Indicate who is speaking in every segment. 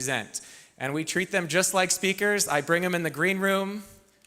Speaker 1: present. And we treat them just like speakers. I bring them in the green room.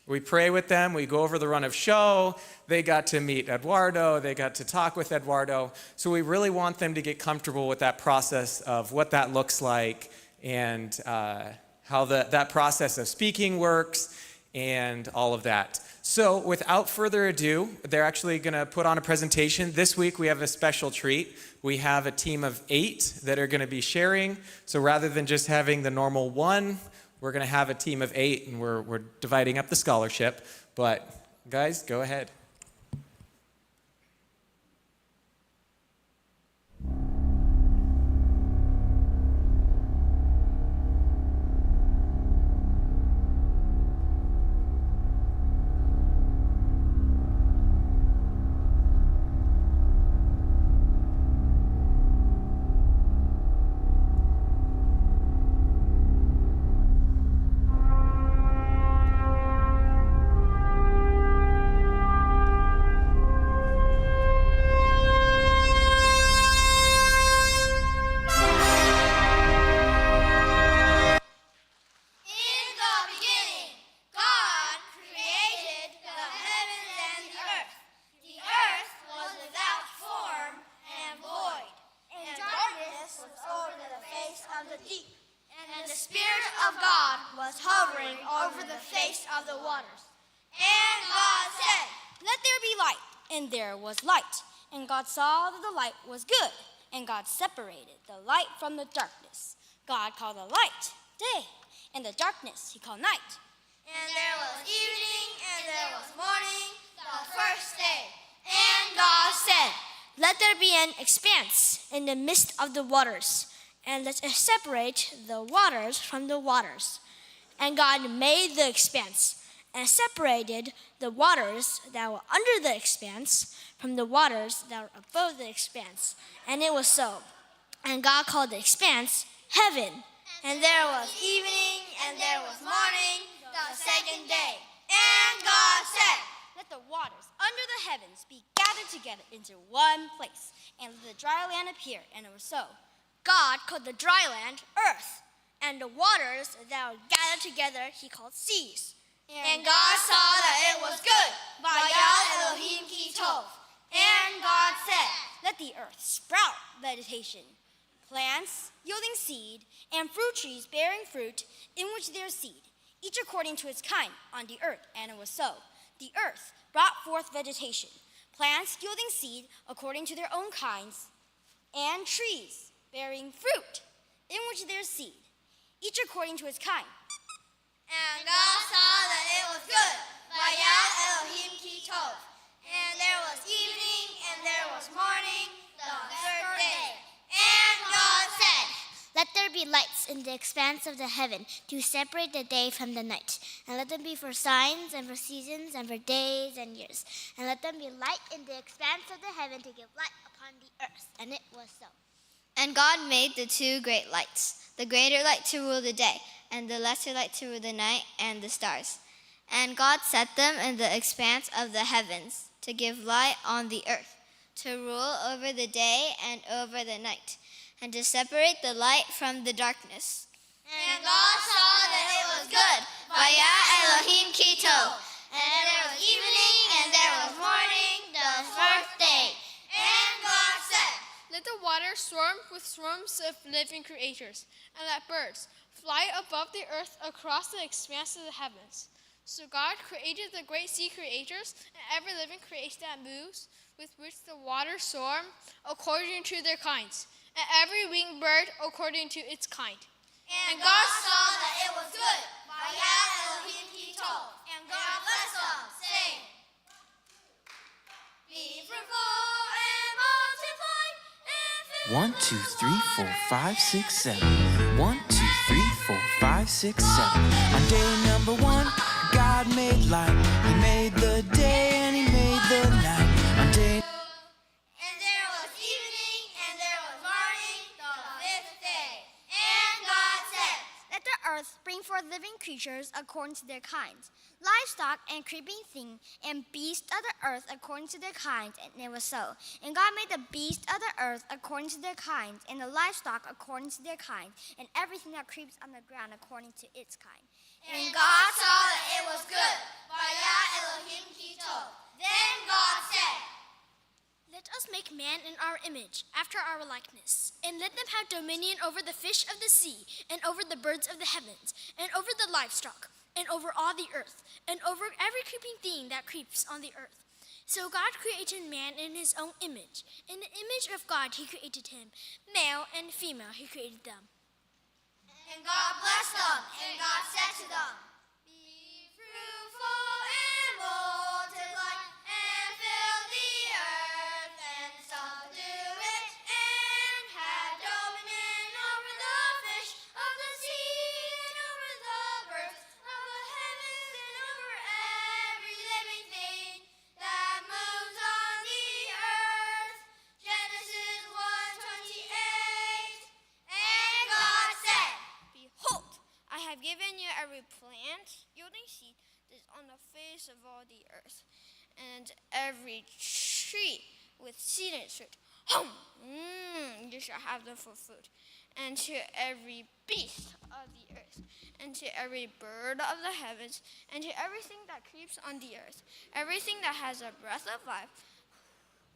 Speaker 1: We pray with them. We go over the run of show. They got to meet Eduardo. They got to talk with Eduardo. So we really want them to get comfortable with that process of what that looks like and how that process of speaking works and all of that. So without further ado, they're actually going to put on a presentation. This week we have a special treat. We have a team of 8 that are going to be sharing. So rather than just having the normal 1, we're going to have a team of 8, and we're dividing up the scholarship. But guys, go ahead.
Speaker 2: And there was light. And God saw that the light was good. And God separated the light from the darkness. God called the light day, and the darkness he called night.
Speaker 3: And there was evening, and there was morning, the first day. And God said,
Speaker 2: "Let there be an expanse in the midst of the waters, and let it separate the waters from the waters." And God made the expanse, and separated the waters that were under the expanse from the waters that were above the expanse. And it was so. And God called the expanse heaven.
Speaker 3: And there was evening, and there was morning, the second day. And God said,
Speaker 2: "Let the waters under the heavens be gathered together into one place, and let the dry land appear." And it was so. God called the dry land earth, and the waters that were gathered together he called seas.
Speaker 3: And God saw that it was good. Vayal Elohim ki tov. And God said,
Speaker 2: "Let the earth sprout vegetation, plants yielding seed, and fruit trees bearing fruit in which there is seed, each according to its kind on the earth." And it was so. The earth brought forth vegetation, plants yielding seed according to their own kinds, and trees bearing fruit in which there is seed, each according to its kind.
Speaker 3: And God saw that it was good. Vayal Elohim ki tov. And there was evening, and there was morning, the third day. And God said,
Speaker 4: "Let there be lights in the expanse of the heaven to separate the day from the night. And let them be for signs and for seasons and for days and years. And let them be light in the expanse of the heaven to give light upon the earth." And it was so.
Speaker 5: And God made the 2 great lights, the greater light to rule the day, and the lesser light to rule the night and the stars. And God set them in the expanse of the heavens to give light on the earth, to rule over the day and over the night, and to separate the light from the darkness.
Speaker 3: And God saw that it was good. Vayal Elohim ki tov. And there was evening, and there was morning, the first day. And God said,
Speaker 6: "Let the water swarm with swarms of living creatures, and let birds fly above the earth across the expanse of the heavens." So God created the great sea creatures and every living creation that moves, with which the waters swarm according to their kinds, and every winged bird according to its kind.
Speaker 3: And God saw that it was good. Vayal Elohim ki tov. And God blessed them, saying, "Be fruitful and multiply and fill
Speaker 7: 1, 2, 3, 4, 5, 6, 7. 1, 2, 3, 4, 5, 6, 7. On day number 1, God made light. He made the day and he made the night. On day.
Speaker 3: And there was evening, and there was morning, the fifth day. And God said,
Speaker 2: "Let the earth bring forth living creatures according to their kinds, livestock and creeping thing, and beasts of the earth according to their kinds, and it was so. And God made the beasts of the earth according to their kinds, and the livestock according to their kinds, and everything that creeps on the ground according to its kind.
Speaker 3: And God saw that it was good. Vaya Elohim ki tov. Then God said,
Speaker 8: Let us make man in our image, after our likeness, and let them have dominion over the fish of the sea, and over the birds of the heavens, and over the livestock, and over all the earth, and over every creeping thing that creeps on the earth. So God created man in his own image. In the image of God he created him. Male and female he created them.
Speaker 3: and God blessed them, and God said to them, Be fruitful and multiply, and fill the earth, and subdue it, and have dominion over the fish of the sea, and over the birds of the heavens, and over every living thing that moves on the earth. Genesis 1:28. And God said,
Speaker 8: Behold, I have given you every plant yielding seed that is on the face of all the earth, and every tree with seed in its fruit. You shall have them for food. And to every beast of the earth, and to every bird of the heavens, and to everything that creeps on the earth, everything that has a breath of life,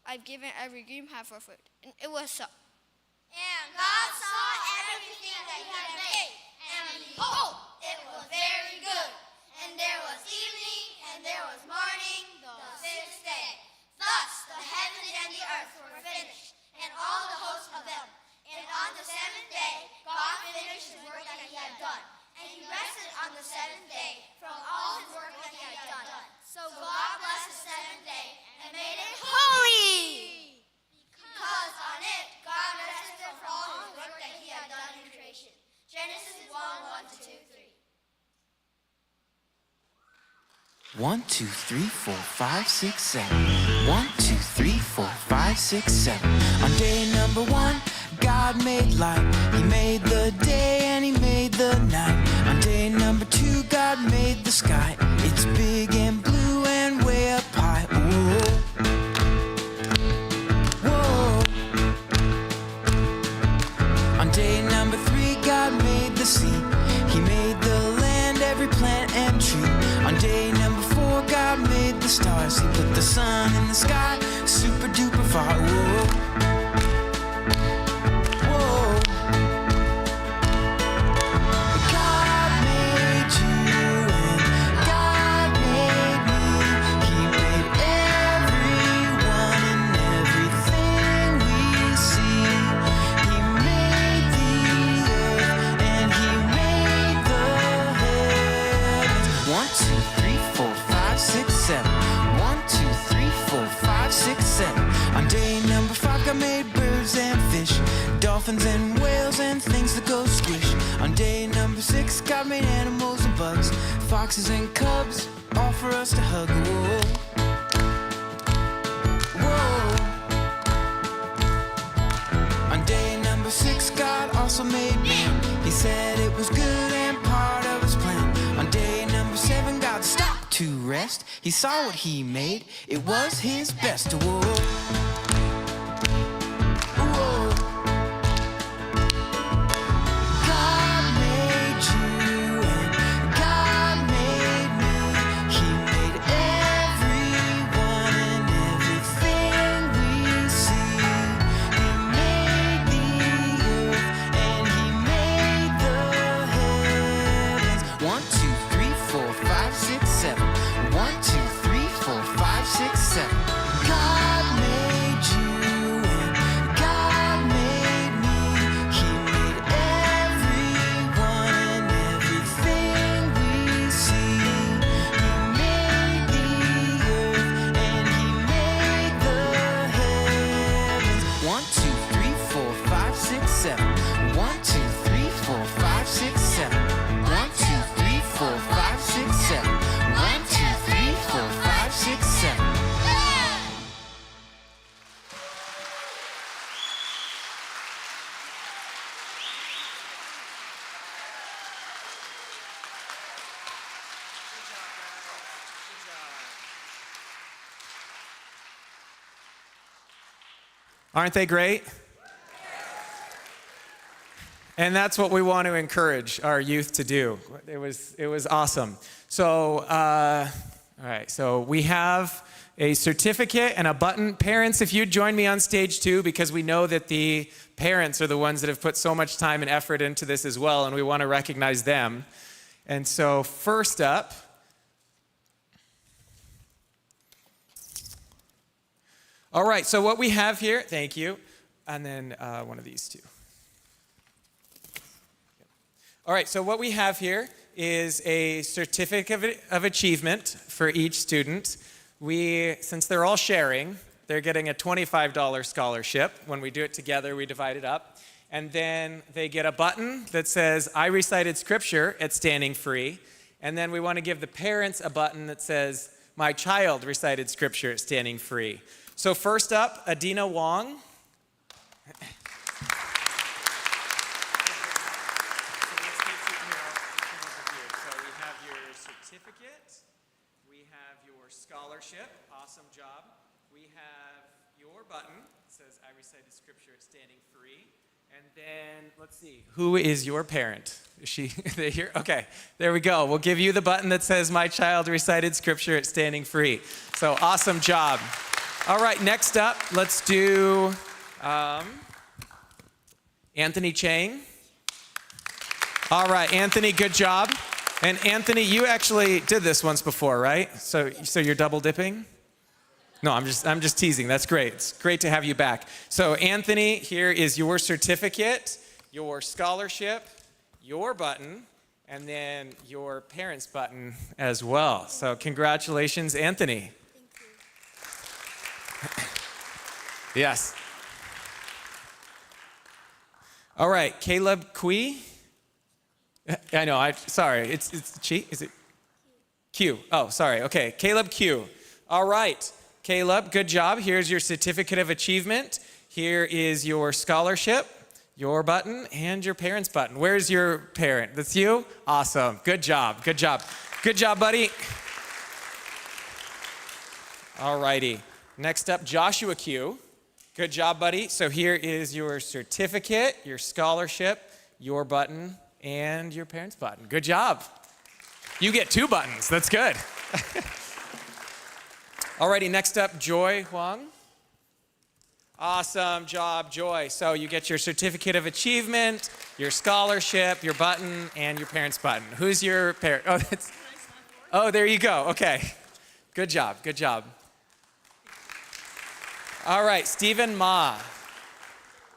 Speaker 8: I've given every green plant for food. And it was so.
Speaker 3: And God saw everything that he had made, and behold, it was very good. And there was evening, and there was morning, the sixth day. Thus the heavens and the earth were finished, and all the hosts of them. And on the seventh day, God finished his work that he had done. And he rested on the seventh day from all his work that he had done. So God blessed the seventh day and made it holy, because on it God rested from all his work that he had done in creation. Genesis 1:1-2-3.
Speaker 7: 1, 2, 3, 4, 5, 6, 7. 1, 2, 3, 4, 5, 6, 7. On day number 1, God made light. He made the day and he made the night. On day number 2, God made the sky. It's big and blue and way up high. Whoa. Whoa. On day number 3, God made the sea. He made the land, every plant and tree. On day number 4, God made the stars. He put the sun in the sky, super duper far. Whoa. Whoa. God made you and God made me. He made everyone and everything we see. He made the earth and he made the heavens. 1, 2, 3, 4, 5, 6, 7. 1, 2, 3, 4, 5, 6, 7. On day number 5, God made birds and fish, dolphins and whales and things that go squish. On day number 6, God made animals and bugs, foxes and cubs, all for us to hug. Whoa. Whoa. On day number 6, God also made man. He said it was good and part of his plan. On day number 7, God stopped to rest. He saw what he made. It was his best. Whoa. Whoa. God made you and God made me. He made everyone and everything we see. He made the earth and he made the heavens. 1, 2, 3, 4, 5, 6, 7. 1, 2, 3, 4, 5, 6, 7. God made
Speaker 1: Aren't they great? And that's what we want to encourage our youth to do. It was awesome. So, all right, so we have a certificate and a button. Parents, if you'd join me on stage too, because we know that the parents are the ones that have put so much time and effort into this as well, and we want to recognize them. And so first up, all right, so what we have here, thank you, and then one of these two. All right, so what we have here is a certificate of achievement for each student. Since they're all sharing, they're getting a $25 scholarship. When we do it together, we divide it up. And then they get a button that says, I recited scripture at Standing Free. And then we want to give the parents a button that says, my child recited scripture at Standing Free. So first up, Adina Wong. Scholarship, awesome job. We have your button that says, I recited scripture at Standing Free. And then, let's see, who is your parent? Is she they here? Okay, there we go. We'll give you the button that says, my child recited scripture at Standing Free. So awesome job. All right, next up, let's do Anthony Chang. All right, Anthony, good job. And Anthony, you actually did this once before, right? So you're double dipping? No, I'm just teasing. That's great. It's great to have you back. So Anthony, here is your certificate, your scholarship, your button, and then your parents' button as well. So congratulations, Anthony. Thank you. Yes. All right, Caleb Kui. I know, sorry, it's Chi, is it? Q, oh, sorry, okay, Caleb Q. All right, Caleb, good job. Here's your certificate of achievement. Here is your scholarship, your button, and your parents' button. Where's your parent? That's you? Awesome, good job, good job. Good job, buddy. All righty, next up, Joshua Q. Good job, buddy. So here is your certificate, your scholarship, your button, and your parents' button. Good job. You get 2 buttons. That's good. Alrighty, next up, Joy Huang. Awesome job, Joy. So you get your certificate of achievement, your scholarship, your button, and your parents' button. Who's your parent? Oh, there you go. Okay. Good job. Good job. All right, Stephen Ma.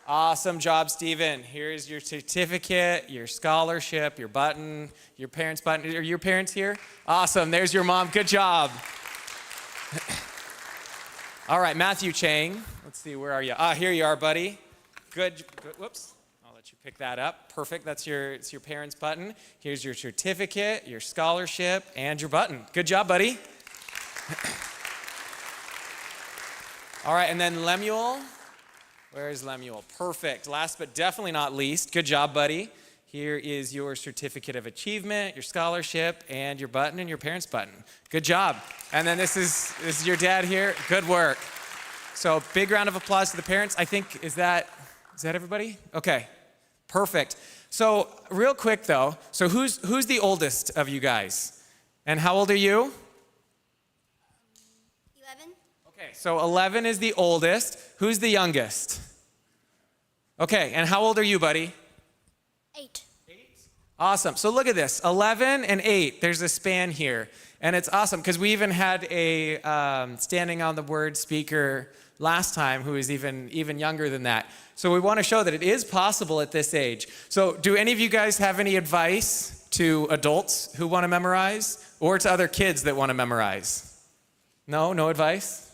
Speaker 1: Awesome job, Stephen. Here's your certificate, your scholarship, your button, your parents' button. Are your parents here? Awesome. There's your mom. Good job. All right, Matthew Chang. Let's see, where are you? Here you are, buddy. Good. Whoops. I'll let you pick that up. Perfect. It's your parents' button. Here's your certificate, your scholarship, and your button. Good job, buddy. All right, and then Lemuel. Where is Lemuel? Perfect. Last but definitely not least, good job, buddy. Here is your certificate of achievement, your scholarship, and your button and your parents' button. Good job. And then this is your dad here. Good work. So big round of applause to the parents. I think, is that everybody? Okay, perfect. So real quick though, so who's the oldest of you guys? And how old are you?
Speaker 2: 11.
Speaker 1: Okay, so 11 is the oldest. Who's the youngest? Okay, and how old are you, buddy?
Speaker 2: 8.
Speaker 1: 8? Awesome. So look at this, 11 and 8. There's a span here. And it's awesome because we even had a standing on the word speaker last time who is even younger than that. So we want to show that it is possible at this age. So do any of you guys have any advice to adults who want to memorize or to other kids that want to memorize? No advice?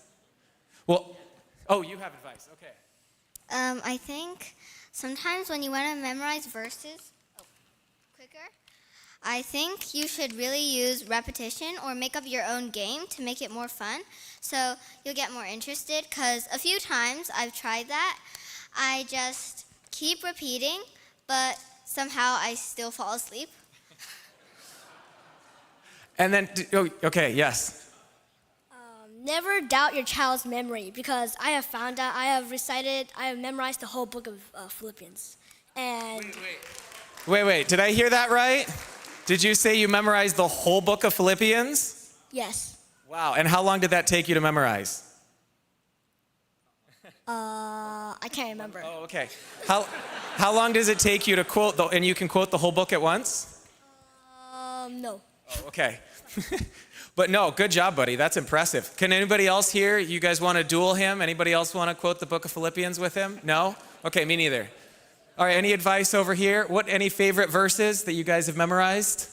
Speaker 1: Well, oh, you have advice. Okay.
Speaker 5: I think sometimes when you want to memorize verses quicker, I think you should really use repetition or make up your own game to make it more fun. So you'll get more interested because a few times I've tried that. I just keep repeating, but somehow I still fall asleep.
Speaker 1: And then, okay, yes.
Speaker 2: Never doubt your child's memory, because I have found out, I have memorized the whole book of Philippians. And
Speaker 1: Wait, did I hear that right? Did you say you memorized the whole book of Philippians?
Speaker 2: yes,
Speaker 1: Wow, and how long did that take you to memorize?
Speaker 2: I can't remember.
Speaker 1: Oh, okay. How long does it take you to quote, and you can quote the whole book at once?
Speaker 2: No.
Speaker 1: Oh, okay. But no, good job, buddy. That's impressive. Can anybody else here, you guys want to duel him? Anybody else want to quote the book of Philippians with him? No? Okay, me neither. All right, any advice over here? Any favorite verses that you guys have memorized?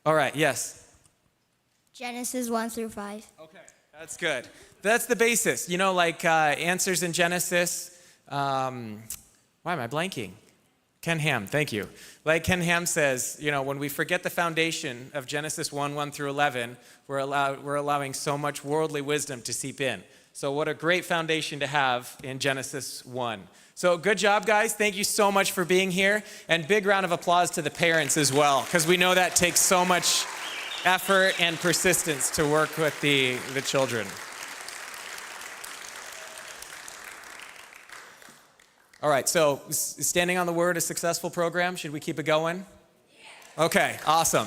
Speaker 1: All right, yes.
Speaker 5: Genesis 1 through 5.
Speaker 1: Okay, that's good. That's the basis. You know, like answers in Genesis. Why am I blanking? Ken Ham, thank you. Like Ken Ham says, you know, when we forget the foundation of Genesis 1 through 11, we're allowing so much worldly wisdom to seep in. So what a great foundation to have in Genesis 1. So good job, guys. Thank you so much for being here. And big round of applause to the parents as well, because we know that takes so much effort and persistence to work with the children. All right, so is Standing on the Word a successful program? Should we keep it going? Okay, awesome.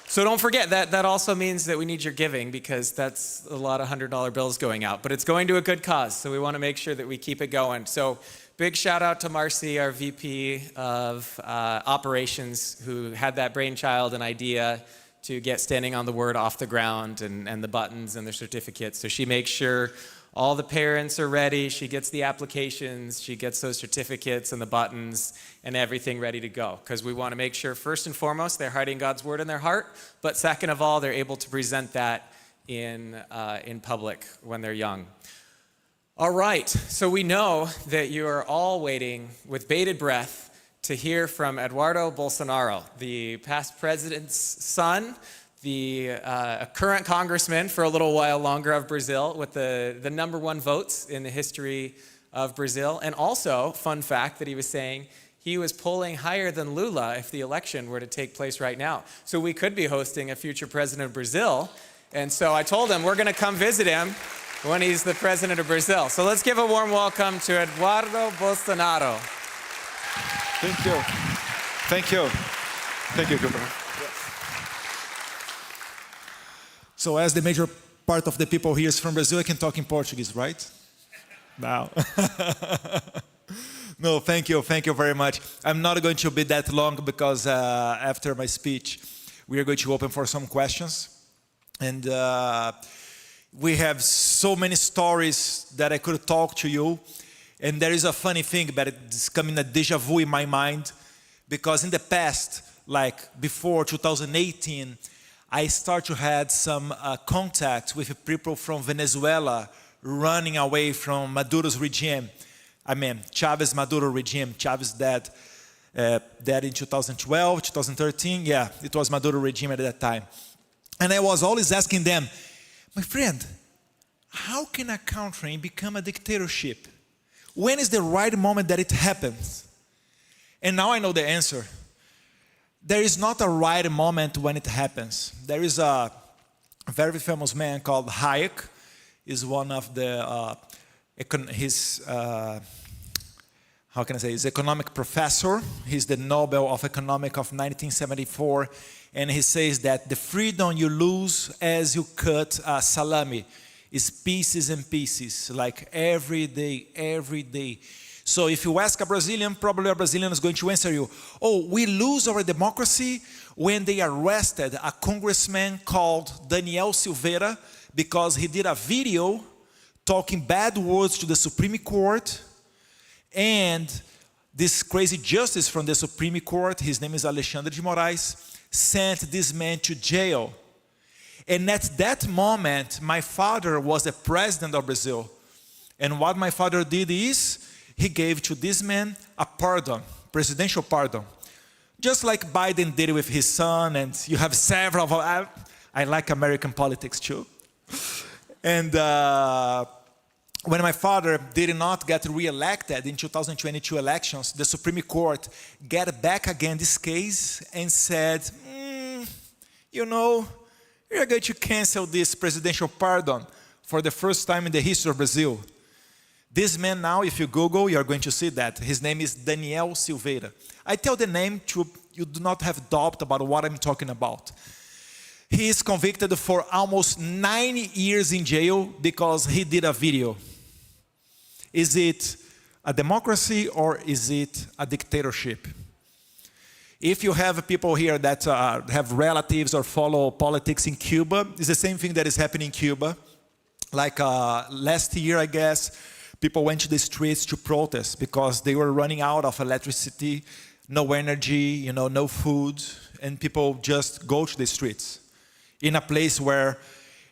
Speaker 1: So don't forget that also means that we need your giving, because that's a lot of $100 bills going out. But it's going to a good cause, so we want to make sure that we keep it going. So big shout out to Marcy, our VP of operations, who had that brainchild and idea to get Standing on the Word off the ground, and the buttons and the certificates. So she makes sure all the parents are ready. She gets the applications, she gets those certificates and the buttons and everything ready to go. Because we want to make sure, first and foremost, they're hiding God's word in their heart. But second of all, they're able to present that in public when they're young. All right, so we know that you are all waiting with bated breath to hear from Eduardo Bolsonaro, the past president's son, the current congressman for a little while longer of Brazil, with the #1 votes in the history of Brazil. And also, fun fact that he was saying, he was polling higher than Lula if the election were to take place right now. So we could be hosting a future president of Brazil. And so I told him we're going to come visit him when he's the president of Brazil. So let's give a warm welcome to Eduardo Bolsonaro.
Speaker 9: Thank you. Thank you. Thank you, Governor. So as the major part of the people here is from Brazil, I can talk in Portuguese, right? No. No, thank you very much. I'm not going to be that long, because after my speech, we are going to open for some questions. And we have so many stories that I could talk to you. And there is a funny thing, but it's coming a deja vu in my mind, because in the past, like before 2018, I start to have some contact with people from Venezuela running away from Maduro's regime. I mean, Chavez Maduro regime. Chavez dead in 2012, 2013. Yeah, it was Maduro regime at that time. And I was always asking them, my friend, how can a country become a dictatorship? When is the right moment that it happens? And now I know the answer. There is not a right moment when it happens. There is a very famous man called Hayek. Is one of the his economic professor. He's the Nobel of Economics of 1974, and he says that the freedom you lose as you cut salami is pieces and pieces, like every day. So if you ask a Brazilian, probably a Brazilian is going to answer you, oh, we lose our democracy when they arrested a congressman called Daniel Silveira because he did a video talking bad words to the Supreme Court, and this crazy justice from the Supreme Court, his name is Alexandre de Moraes, sent this man to jail. And at that moment, my father was the president of Brazil. And what my father did is, he gave to this man a pardon, presidential pardon. Just like Biden did with his son, and you have several. I like American politics too. And when my father did not get re-elected in 2022 elections, the Supreme Court got back again this case and said, you know, we are going to cancel this presidential pardon. for the first time in the history of Brazil. This man now, if you Google, you're going to see that. His name is Daniel Silveira. I tell the name to you do not have doubt about what I'm talking about. He is convicted for almost 9 years in jail because he did a video. Is it a democracy or is it a dictatorship? If you have people here that have relatives or follow politics in Cuba, it's the same thing that is happening in Cuba. Like last year, I guess, people went to the streets to protest because they were running out of electricity, no energy, no food, and people just go to the streets. In a place where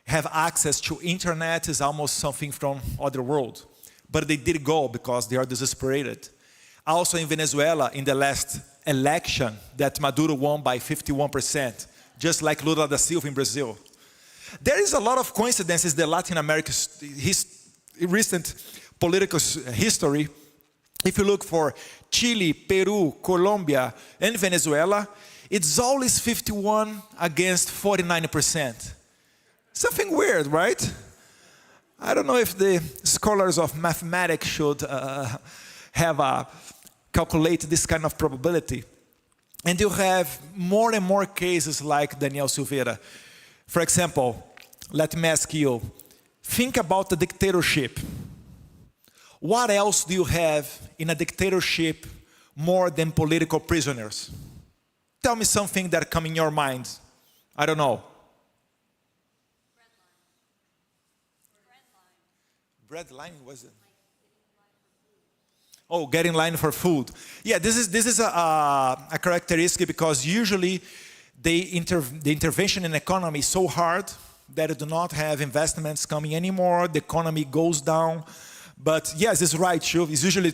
Speaker 9: have access to internet is almost something from other world. But they did go because they are desesperated. Also in Venezuela, in the last election, that Maduro won by 51%, just like Lula da Silva in Brazil. There is a lot of coincidences in Latin America's recent political history. If you look for Chile, Peru, Colombia, and Venezuela, it's always 51 against 49%. Something weird, right? I don't know if the scholars of mathematics should calculate this kind of probability. And you have more and more cases like Daniel Silveira. For example, let me ask you, think about the dictatorship. What else do you have in a dictatorship more than political prisoners? Tell me something that comes in your mind. I don't know. Bread line, was it? Oh, get in line for food. Yeah, this is a characteristic because usually the intervention in the economy is so hard that it do not have investments coming anymore. The economy goes down. But yes, it's right, too. It's usually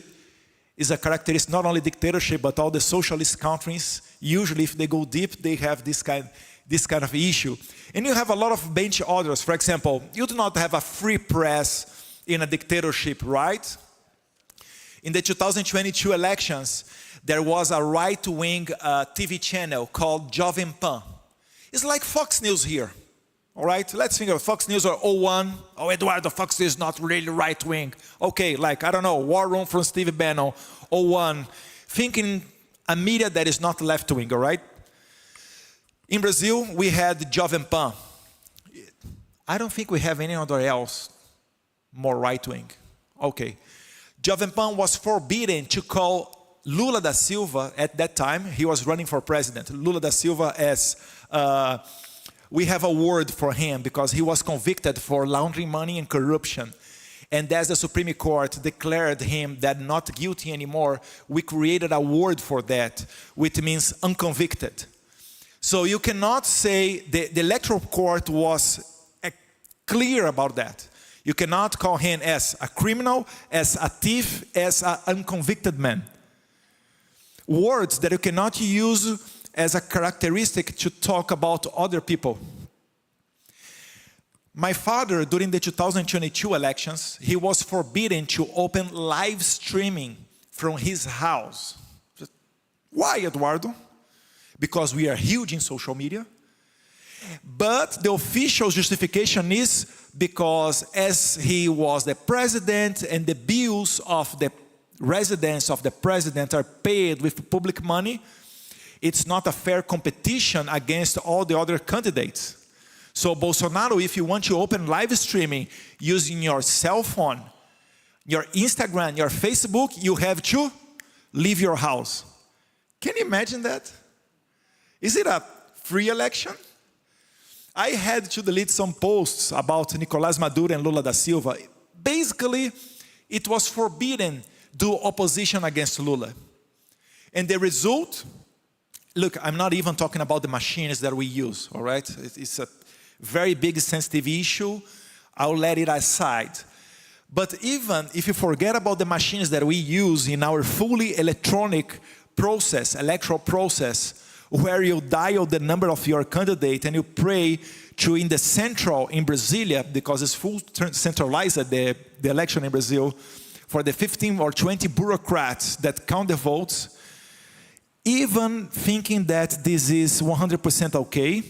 Speaker 9: is a characteristic, not only dictatorship, but all the socialist countries. Usually, if they go deep, they have this kind of issue. And you have a lot of bench orders. For example, you do not have a free press in a dictatorship, right? In the 2022 elections, there was a right-wing TV channel called Jovem Pan. It's like Fox News here. All right, let's think of Fox News or O1. Oh, Eduardo, Fox News is not really right-wing. Okay, like, I don't know, War Room from Steve Bannon, O1. Thinking a media that is not left-wing, all right? In Brazil, we had Jovem Pan. I don't think we have any other else more right-wing. Okay. Jovem Pan was forbidden to call Lula da Silva at that time. He was running for president. Lula da Silva as... we have a word for him because he was convicted for laundering money and corruption. And as the Supreme Court declared him that not guilty anymore, we created a word for that, which means unconvicted. So you cannot say, the electoral court was clear about that. You cannot call him as a criminal, as a thief, as an unconvicted man. Words that you cannot use as a characteristic to talk about other people. My father, during the 2022 elections, he was forbidden to open live streaming from his house. Why, Eduardo? Because we are huge in social media. But the official justification is because as he was the president and the bills of the residence of the president are paid with public money, it's not a fair competition against all the other candidates. So Bolsonaro, if you want to open live streaming using your cell phone, your Instagram, your Facebook, you have to leave your house. Can you imagine that? Is it a free election? I had to delete some posts about Nicolás Maduro and Lula da Silva. Basically, it was forbidden to do opposition against Lula. And the result, look, I'm not even talking about the machines that we use, all right? It's a very big sensitive issue. I'll let it aside. But even if you forget about the machines that we use in our fully electronic process, electoral process, where you dial the number of your candidate and you pray to in the central in Brasilia, because it's full centralized, the election in Brazil, for the 15 or 20 bureaucrats that count the votes, even thinking that this is 100% okay,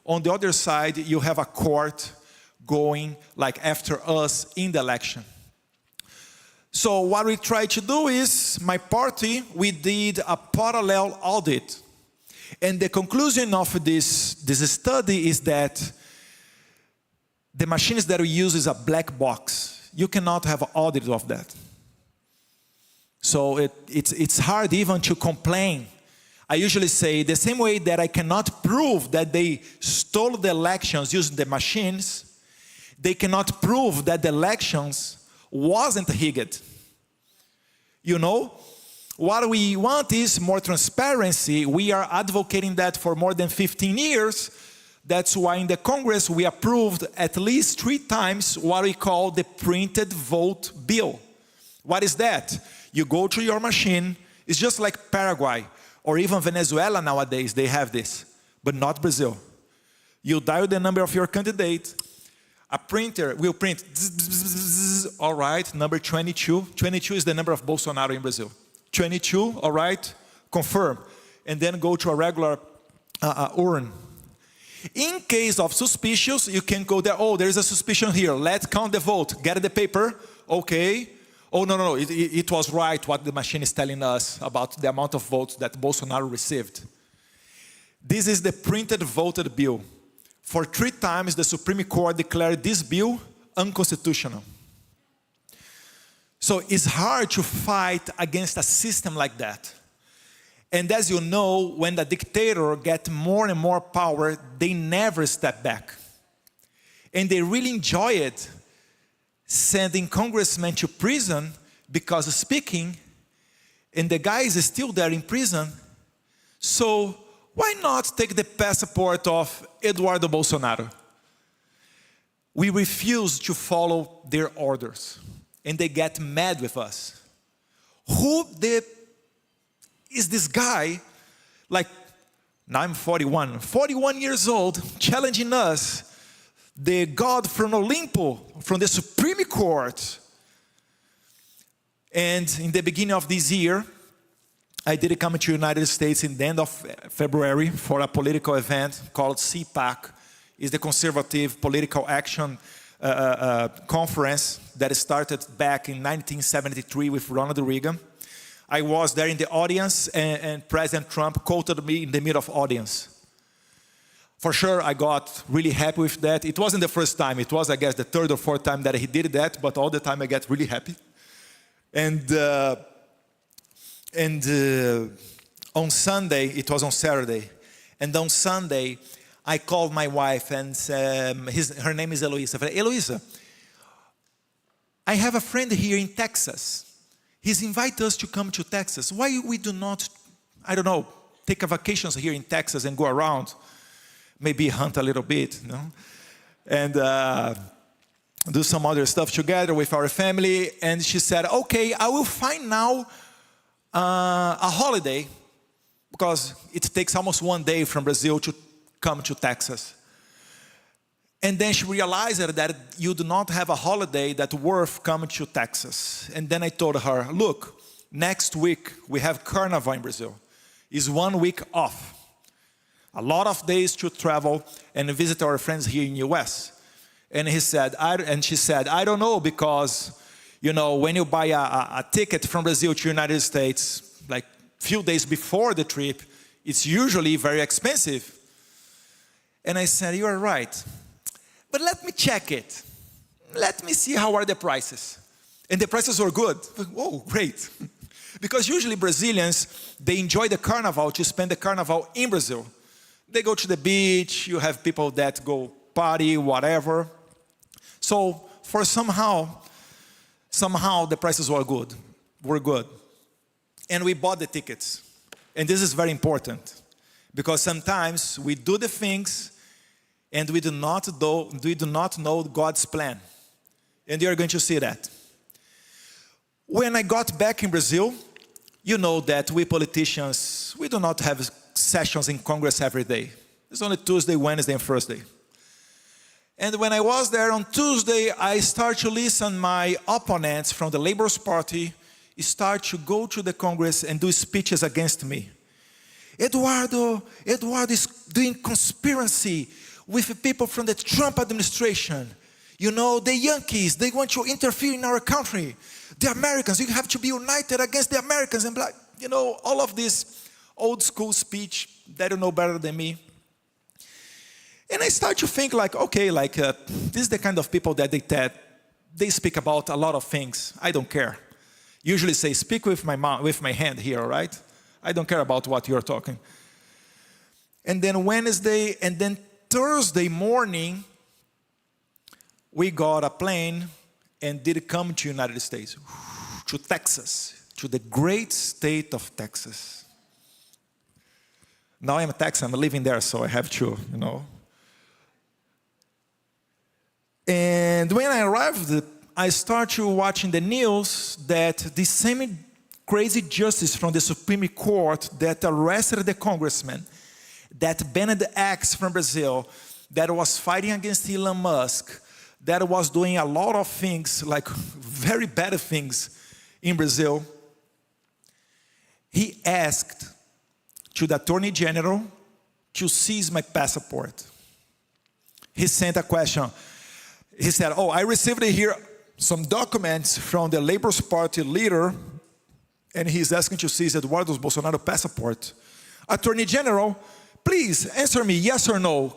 Speaker 9: on the other side, you have a court going like after us in the election. So what we tried to do is, my party, we did a parallel audit. And the conclusion of this study is that the machines that we use is a black box. You cannot have an audit of that. So it's hard even to complain. I usually say the same way that I cannot prove that they stole the elections using the machines, they cannot prove that the elections wasn't rigged. You know, what we want is more transparency. We are advocating that for more than 15 years. That's why in the Congress we approved at least 3 times what we call the printed vote bill. What is that? You go to your machine, it's just like Paraguay or even Venezuela nowadays, they have this, but not Brazil. You dial the number of your candidate, a printer will print, all right, number 22. 22 is the number of Bolsonaro in Brazil. 22, all right, confirm. And then go to a regular urn. In case of suspicious, you can go there, oh, there's a suspicion here, let's count the vote, get the paper, okay. Oh, no, it was right what the machine is telling us about the amount of votes that Bolsonaro received. This is the printed voted bill. For 3 times, the Supreme Court declared this bill unconstitutional. So it's hard to fight against a system like that. And as you know, when the dictator gets more and more power, they never step back. And they really enjoy it, sending congressmen to prison because of speaking, and the guy is still there in prison. So why not take the passport of Eduardo Bolsonaro? We refuse to follow their orders, and they get mad with us. Who is this guy, like, now I'm 41 years old, challenging us, the God from Olympus, from the Supreme Court. And in the beginning of this year, I did come to the United States in the end of February for a political event called CPAC. It's the Conservative Political Action Conference that started back in 1973 with Ronald Reagan. I was there in the audience, and President Trump quoted me in the middle of audience. For sure, I got really happy with that. It wasn't the first time. It was, I guess, the 3rd or 4th time that he did that, but all the time I get really happy. And on Sunday, it was on Saturday, and on Sunday, I called my wife, and her name is Eloisa. I said, Eloisa, I have a friend here in Texas. He's invited us to come to Texas. Why we do not, I don't know, take a vacation here in Texas and go around? Maybe hunt a little bit, you know, and do some other stuff together with our family. And she said, okay, I will find now a holiday, because it takes almost 1 day from Brazil to come to Texas. And then she realized that you do not have a holiday that's worth coming to Texas. And then I told her, look, next week we have Carnival in Brazil. It's 1 week off. A lot of days to travel and visit our friends here in the US. And she said, I don't know, because, you know, when you buy a ticket from Brazil to the United States, like few days before the trip, it's usually very expensive. And I said, you are right. But let me check it. Let me see how are the prices. And the prices were good. Oh, great. Because usually Brazilians, they enjoy the carnival to spend the carnival in Brazil. They go to the beach, you have people that go party, whatever. So for somehow the prices were good. And we bought the tickets. And this is very important, because sometimes we do the things and we do not know God's plan. And you're going to see that. When I got back in Brazil, you know that we politicians, we do not have sessions in Congress every day. It's only Tuesday, Wednesday, and Thursday. And when I was there on Tuesday, I started to listen my opponents from the Labour Party start to go to the Congress and do speeches against me. Eduardo is doing conspiracy with people from the Trump administration. You know, the Yankees, they want to interfere in our country. The Americans, you have to be united against the Americans. And like, you know, all of this old school speech that you know better than me. And I start to think like, okay, like this is the kind of people that they speak about a lot of things. I don't care. Usually say, speak with my hand here, all right? I don't care about what you're talking. And then Wednesday, and then Thursday morning, we got a plane and did come to United States, to Texas, to the great state of Texas. Now I'm a Texan, I'm living there, so I have to, you know. And when I arrived, I started watching the news that the same crazy justice from the Supreme Court that arrested the congressman, that banned the acts from Brazil, that was fighting against Elon Musk, that was doing a lot of things, like very bad things in Brazil, he asked to the Attorney General to seize my passport. He sent a question. He said, oh, I received here some documents from the Labour Party leader, and he's asking to seize Eduardo Bolsonaro passport. Attorney General, please answer me yes or no.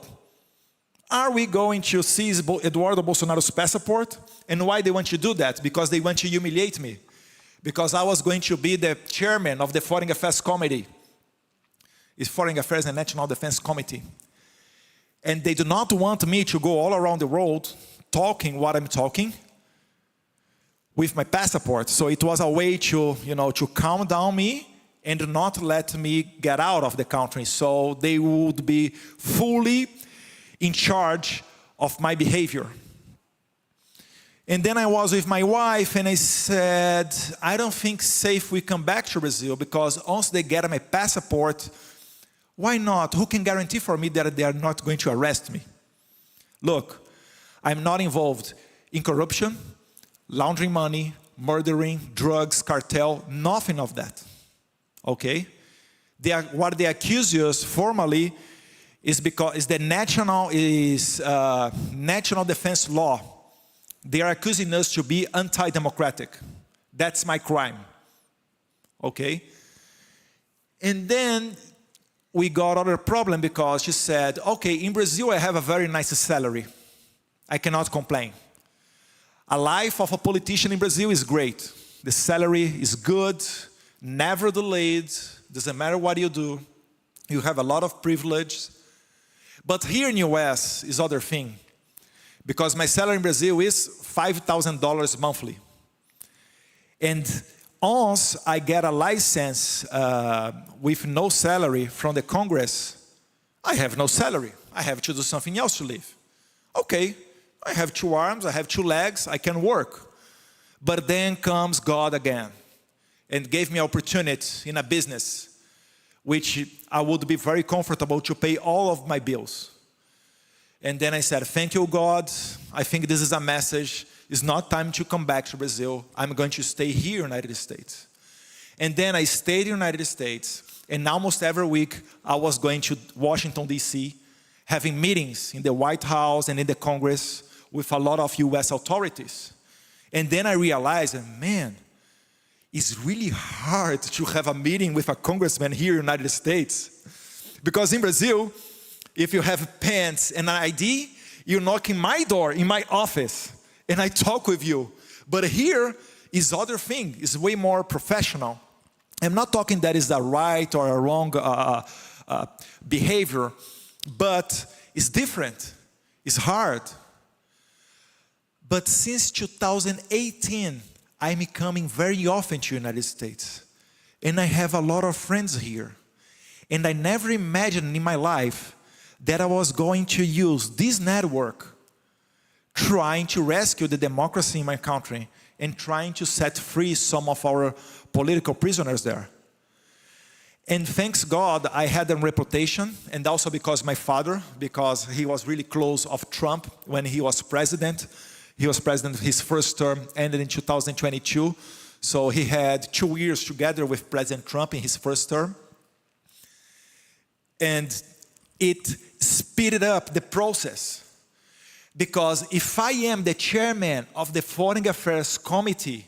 Speaker 9: Are we going to seize Eduardo Bolsonaro's passport? And why they want to do that? Because they want to humiliate me. Because I was going to be the chairman of the Foreign Affairs Committee. It's Foreign Affairs and National Defense Committee. And they do not want me to go all around the world talking what I'm talking with my passport. So it was a way to, you know, to calm down me and not let me get out of the country. So they would be fully in charge of my behavior. And then I was with my wife and I said, I don't think safe we come back to Brazil because once they get my passport, why not? Who can guarantee for me that they are not going to arrest me? Look, I'm not involved in corruption, laundering money, murdering, drugs, cartel, nothing of that. Okay? What they accuse us formally is because the national defense law. They are accusing us to be anti-democratic. That's my crime. Okay? And then we got another problem because she said, okay, in Brazil I have a very nice salary. I cannot complain. A life of a politician in Brazil is great. The salary is good, never delayed, doesn't matter what you do. You have a lot of privilege. But here in the US is other thing. Because my salary in Brazil is $5,000 monthly. And once I get a license with no salary from the Congress, I have no salary. I have to do something else to live. Okay, I have 2 arms, I have 2 legs, I can work. But then comes God again and gave me opportunity in a business which I would be very comfortable to pay all of my bills. And then I said, thank you, God. I think this is a message. It's not time to come back to Brazil. I'm going to stay here in the United States. And then I stayed in the United States. And almost every week, I was going to Washington, D.C., having meetings in the White House and in the Congress with a lot of U.S. authorities. And then I realized, man, it's really hard to have a meeting with a congressman here in the United States. Because in Brazil, if you have pens and an ID, you knock in my door, in my office, and I talk with you. But here is other thing. It's way more professional. I'm not talking that is a right or a wrong behavior, but it's different. It's hard. But since 2018, I'm coming very often to the United States. And I have a lot of friends here. And I never imagined in my life that I was going to use this network trying to rescue the democracy in my country and trying to set free some of our political prisoners there. And thanks God, I had a reputation, and also because my father, because he was really close of Trump when he was president. He was president, his first term ended in 2022. So he had 2 years together with President Trump in his first term. And it speeded up the process. Because if I am the chairman of the Foreign Affairs Committee,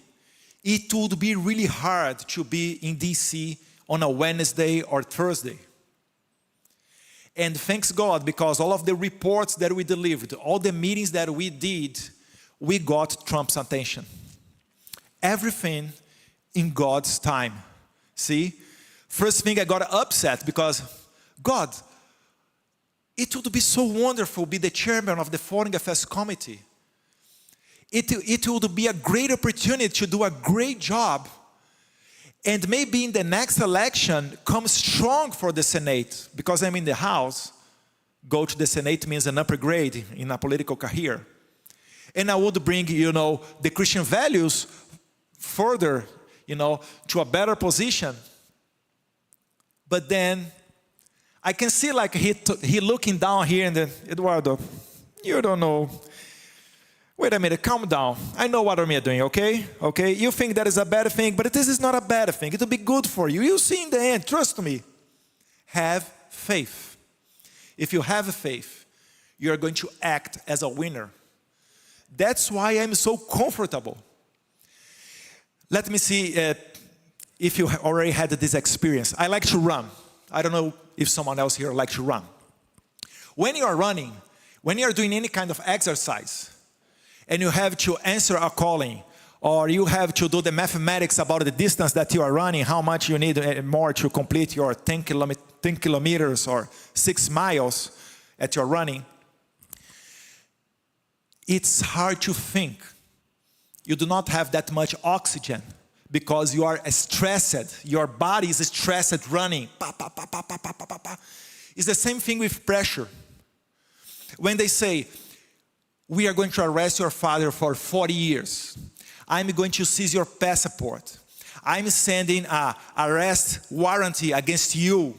Speaker 9: it would be really hard to be in DC on a Wednesday or Thursday. And thanks God, because all of the reports that we delivered, all the meetings that we did, we got Trump's attention. Everything in God's time. See? First thing, I got upset because, God, it would be so wonderful to be the chairman of the Foreign Affairs Committee. It would be a great opportunity to do a great job. And maybe in the next election, come strong for the Senate. Because I'm in the House, go to the Senate means an upgrade in a political career. And I would bring, the Christian values further, to a better position. But then, I can see like he looking down here and then, Eduardo, you don't know. Wait a minute, calm down. I know what I'm doing, okay? Okay, you think that is a bad thing, but this is not a bad thing. It will be good for you. You'll see in the end, trust me. Have faith. If you have faith, you are going to act as a winner. That's why I'm so comfortable. Let me see if you already had this experience. I like to run. I don't know if someone else here likes to run. When you are running, when you are doing any kind of exercise, and you have to answer a calling, or you have to do the mathematics about the distance that you are running, how much you need more to complete your 10 kilometers or 6 miles at your running, it's hard to think. You do not have that much oxygen because you are stressed. Your body is stressed running. It's the same thing with pressure. When they say, we are going to arrest your father for 40 years. I'm going to seize your passport. I'm sending an arrest warrant against you.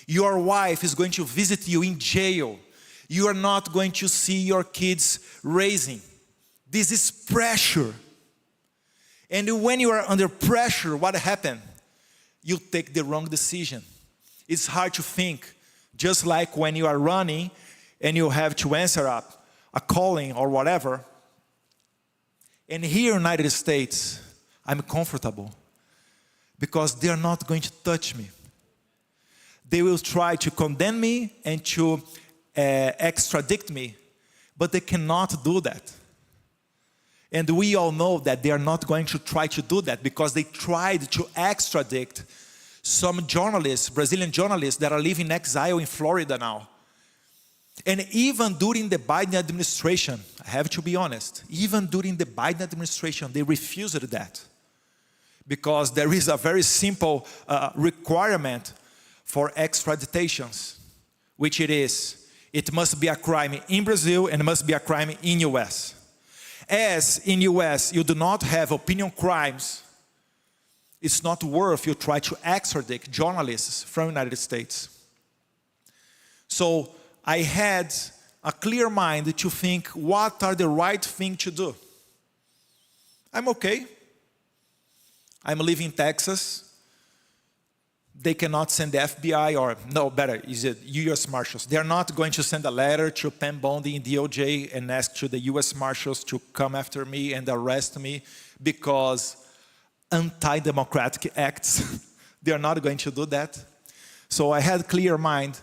Speaker 9: Your wife is going to visit you in jail. You are not going to see your kids raising. This is pressure. And when you are under pressure, what happens? You take the wrong decision. It's hard to think. Just like when you are running and you have to answer a calling or whatever. And here in the United States, I'm comfortable because they're not going to touch me. They will try to condemn me and to extradite me, but they cannot do that. And we all know that they are not going to try to do that because they tried to extradite some journalists, Brazilian journalists that are living in exile in Florida now. And even during the Biden administration, I have to be honest, even during the Biden administration, they refused that. Because there is a very simple requirement for extraditations, which it must be a crime in Brazil and it must be a crime in US. As in US, you do not have opinion crimes, it's not worth you try to extradite journalists from the United States. So I had a clear mind to think, what are the right thing to do? I'm okay. I'm living in Texas. They cannot send the FBI or, no, better, is it U.S. Marshals. They're not going to send a letter to Pam Bondi in DOJ and ask to the U.S. Marshals to come after me and arrest me because anti-democratic acts. They are not going to do that. So I had clear mind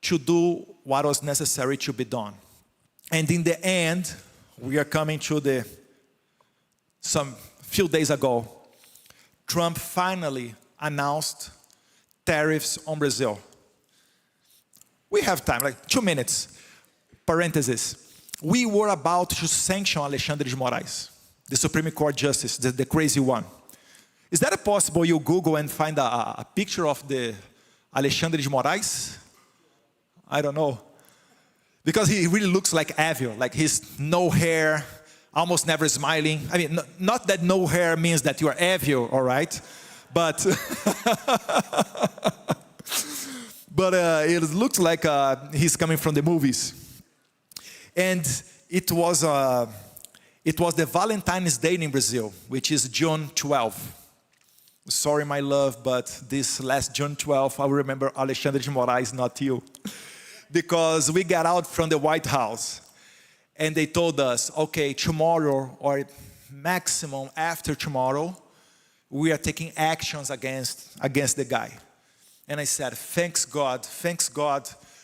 Speaker 9: to do what was necessary to be done. And in the end, we are coming to some few days ago, Trump finally announced tariffs on Brazil. We have time, like 2 minutes. Parenthesis. We were about to sanction Alexandre de Moraes, the Supreme Court Justice, the crazy one. Is that possible you Google and find a picture of the Alexandre de Moraes? I don't know. Because he really looks like evil, like he's no hair, almost never smiling. I mean, not that no hair means that you are evil, all right? But, it looks like he's coming from the movies. And it was the Valentine's Day in Brazil, which is June 12th. Sorry, my love, but this last June 12th, I will remember Alexandre de Moraes, not you. Because we got out from the White House. And they told us, okay, tomorrow or maximum after tomorrow, we are taking actions against the guy. And I said, thanks God,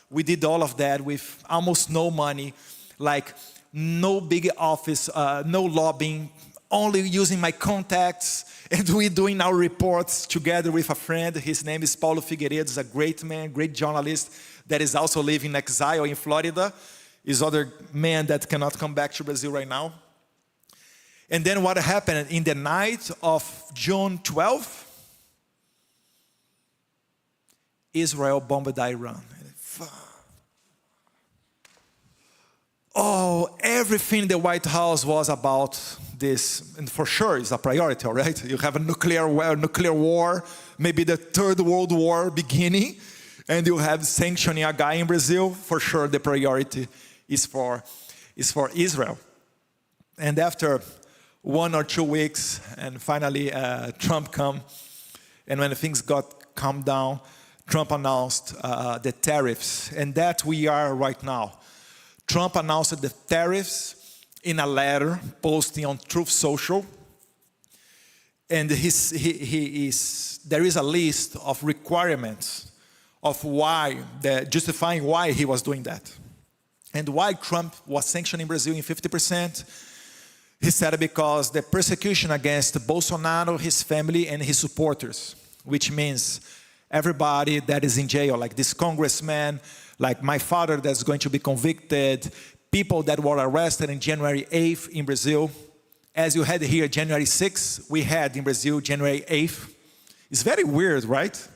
Speaker 9: we did all of that with almost no money, like no big office, no lobbying, only using my contacts, and we doing our reports together with a friend. His name is Paulo Figueiredo, he's a great man, great journalist that is also living in exile in Florida. Is other man that cannot come back to Brazil right now. And then what happened in the night of June 12th, Israel bombed Iran. Oh, everything in the White House was about this, and for sure it's a priority, right? You have a nuclear war, maybe the Third World War beginning, and you have sanctioning a guy in Brazil. For sure the priority is for Israel. And after 1 or 2 weeks, and finally Trump come, and when things got calmed down, Trump announced the tariffs, and that we are right now. Trump announced the tariffs in a letter posting on Truth Social, and there is a list of requirements of justifying why he was doing that. And why Trump was sanctioning Brazil in 50%, he said because the persecution against Bolsonaro, his family, and his supporters, which means everybody that is in jail, like this congressman, like my father that's going to be convicted, people that were arrested in January 8th in Brazil. As you had here, January 6th, we had in Brazil, January 8th. It's very weird, right?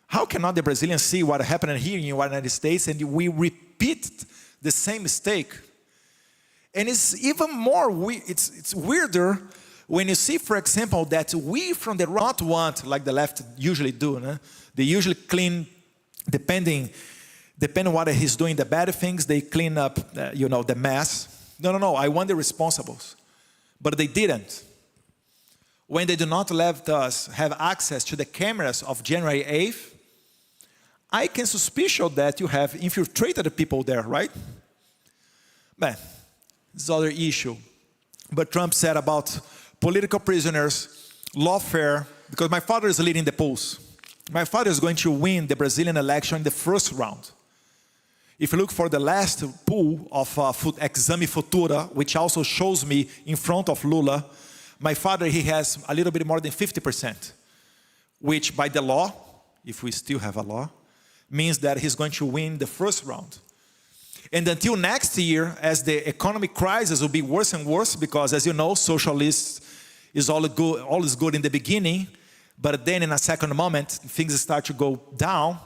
Speaker 9: How cannot the Brazilians see what happened here in the United States and we repeat the same mistake? And it's even more, it's weirder when you see, for example, that we from the right want, like the left usually do, no? They usually clean, depending what he's doing, the bad things, they clean up, the mess. No, I want the responsibles. But they didn't. When they do not let us have access to the cameras of January 8th, I can suspicion that you have infiltrated people there, right? Man, this is another issue. But Trump said about political prisoners, lawfare, because my father is leading the polls. My father is going to win the Brazilian election in the first round. If you look for the last poll of Exame Futura, which also shows me in front of Lula, my father, he has a little bit more than 50%, which by the law, if we still have a law, means that he's going to win the first round. And until next year, as the economic crisis will be worse and worse, because as you know, socialists is all is good in the beginning, but then in a second moment, things start to go down.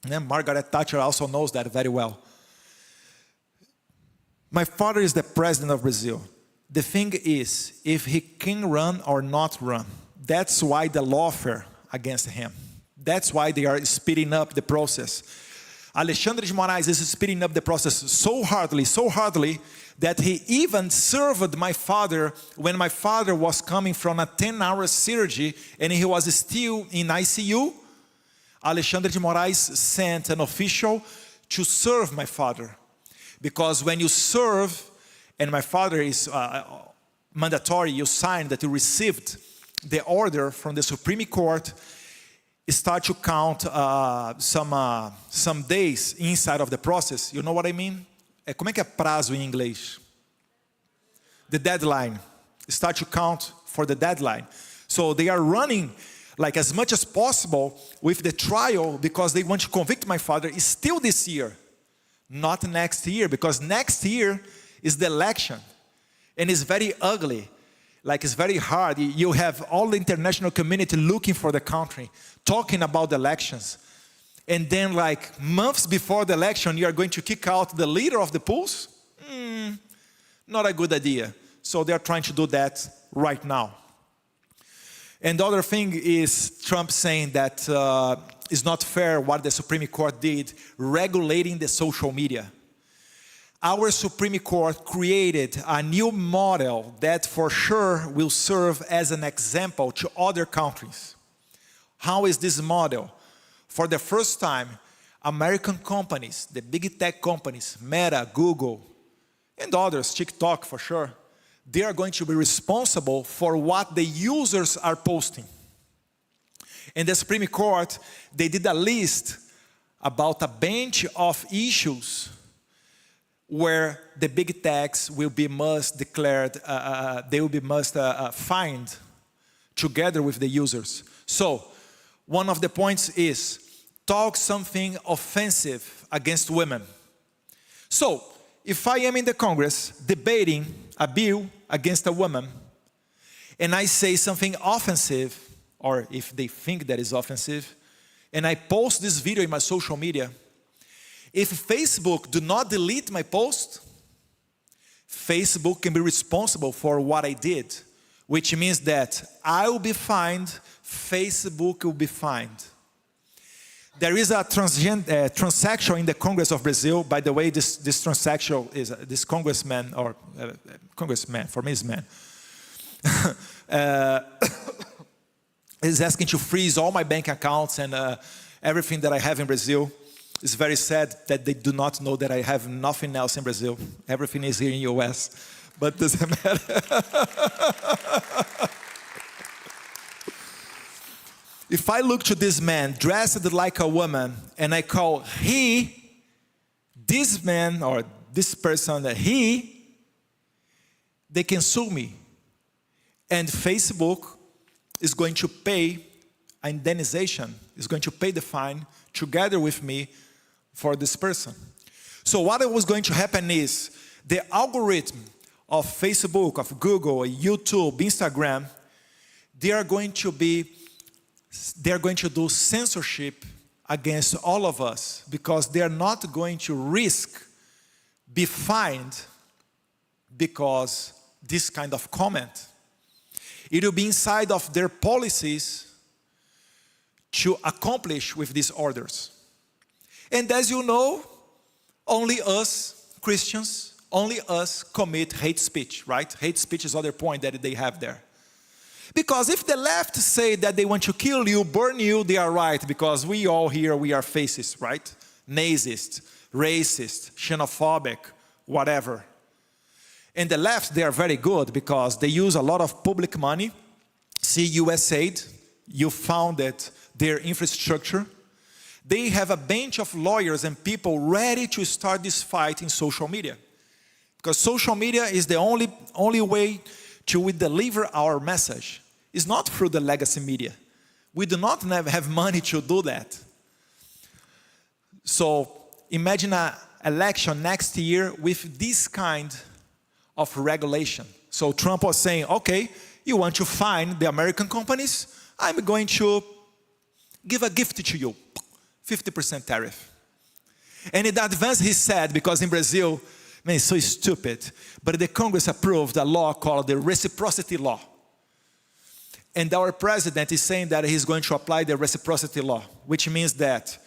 Speaker 9: And Margaret Thatcher also knows that very well. My father is the president of Brazil. The thing is, if he can run or not run, that's why the lawfare against him. That's why they are speeding up the process. Alexandre de Moraes is speeding up the process so hardly, that he even served my father when my father was coming from a 10-hour surgery and he was still in ICU. Alexandre de Moraes sent an official to serve my father. Because when you serve, and my father is mandatory, you sign that you received the order from the Supreme Court, start to count some days inside of the process. You know what I mean? Como é que é prazo em inglês? The deadline. Start to count for the deadline. So they are running like as much as possible with the trial because they want to convict my father is still this year, not next year, because next year is the election and it's very ugly. Like it's very hard. You have all the international community looking for the country, talking about the elections. And then like months before the election, you are going to kick out the leader of the polls? Not a good idea. So they're trying to do that right now. And the other thing is Trump saying that it's not fair what the Supreme Court did, regulating the social media. Our Supreme Court created a new model that for sure will serve as an example to other countries. How is this model? For the first time, American companies, the big tech companies, Meta, Google, and others, TikTok for sure, they are going to be responsible for what the users are posting. In the Supreme Court, they did a list about a bunch of issues where the big techs will be fined together with the users. So, one of the points is, talk something offensive against women. So, if I am in the Congress debating a bill against a woman, and I say something offensive, or if they think that is offensive, and I post this video in my social media, if Facebook do not delete my post, Facebook can be responsible for what I did, which means that I will be fined, Facebook will be fined. There is a transaction in the Congress of Brazil. By the way, this transaction is this congressman, or congressman, for me is man, is asking to freeze all my bank accounts and everything that I have in Brazil. It's very sad that they do not know that I have nothing else in Brazil. Everything is here in the US, but doesn't matter. If I look to this man dressed like a woman and I call this man or this person they can sue me. And Facebook is going to pay indemnization, is going to pay the fine together with me for this person. So what was going to happen is the algorithm of Facebook, of Google, YouTube, Instagram, they are going to do censorship against all of us because they are not going to risk be fined because this kind of comment. It will be inside of their policies to accomplish with these orders. And as you know, only us Christians, only us commit hate speech, right? Hate speech is other point that they have there. Because if the left say that they want to kill you, burn you, they are right, because we all here, we are fascist, right? Nazist, racist, xenophobic, whatever. And the left, they are very good because they use a lot of public money. See USAID, you founded their infrastructure. They have a bunch of lawyers and people ready to start this fight in social media. Because social media is the only way to deliver our message. It's not through the legacy media. We do not have money to do that. So imagine an election next year with this kind of regulation. So Trump was saying, okay, you want to fine the American companies? I'm going to give a gift to you, 50% tariff. And in advance he said, because in Brazil, man, it's so stupid, but the Congress approved a law called the reciprocity law. And our president is saying that he's going to apply the reciprocity law, which means that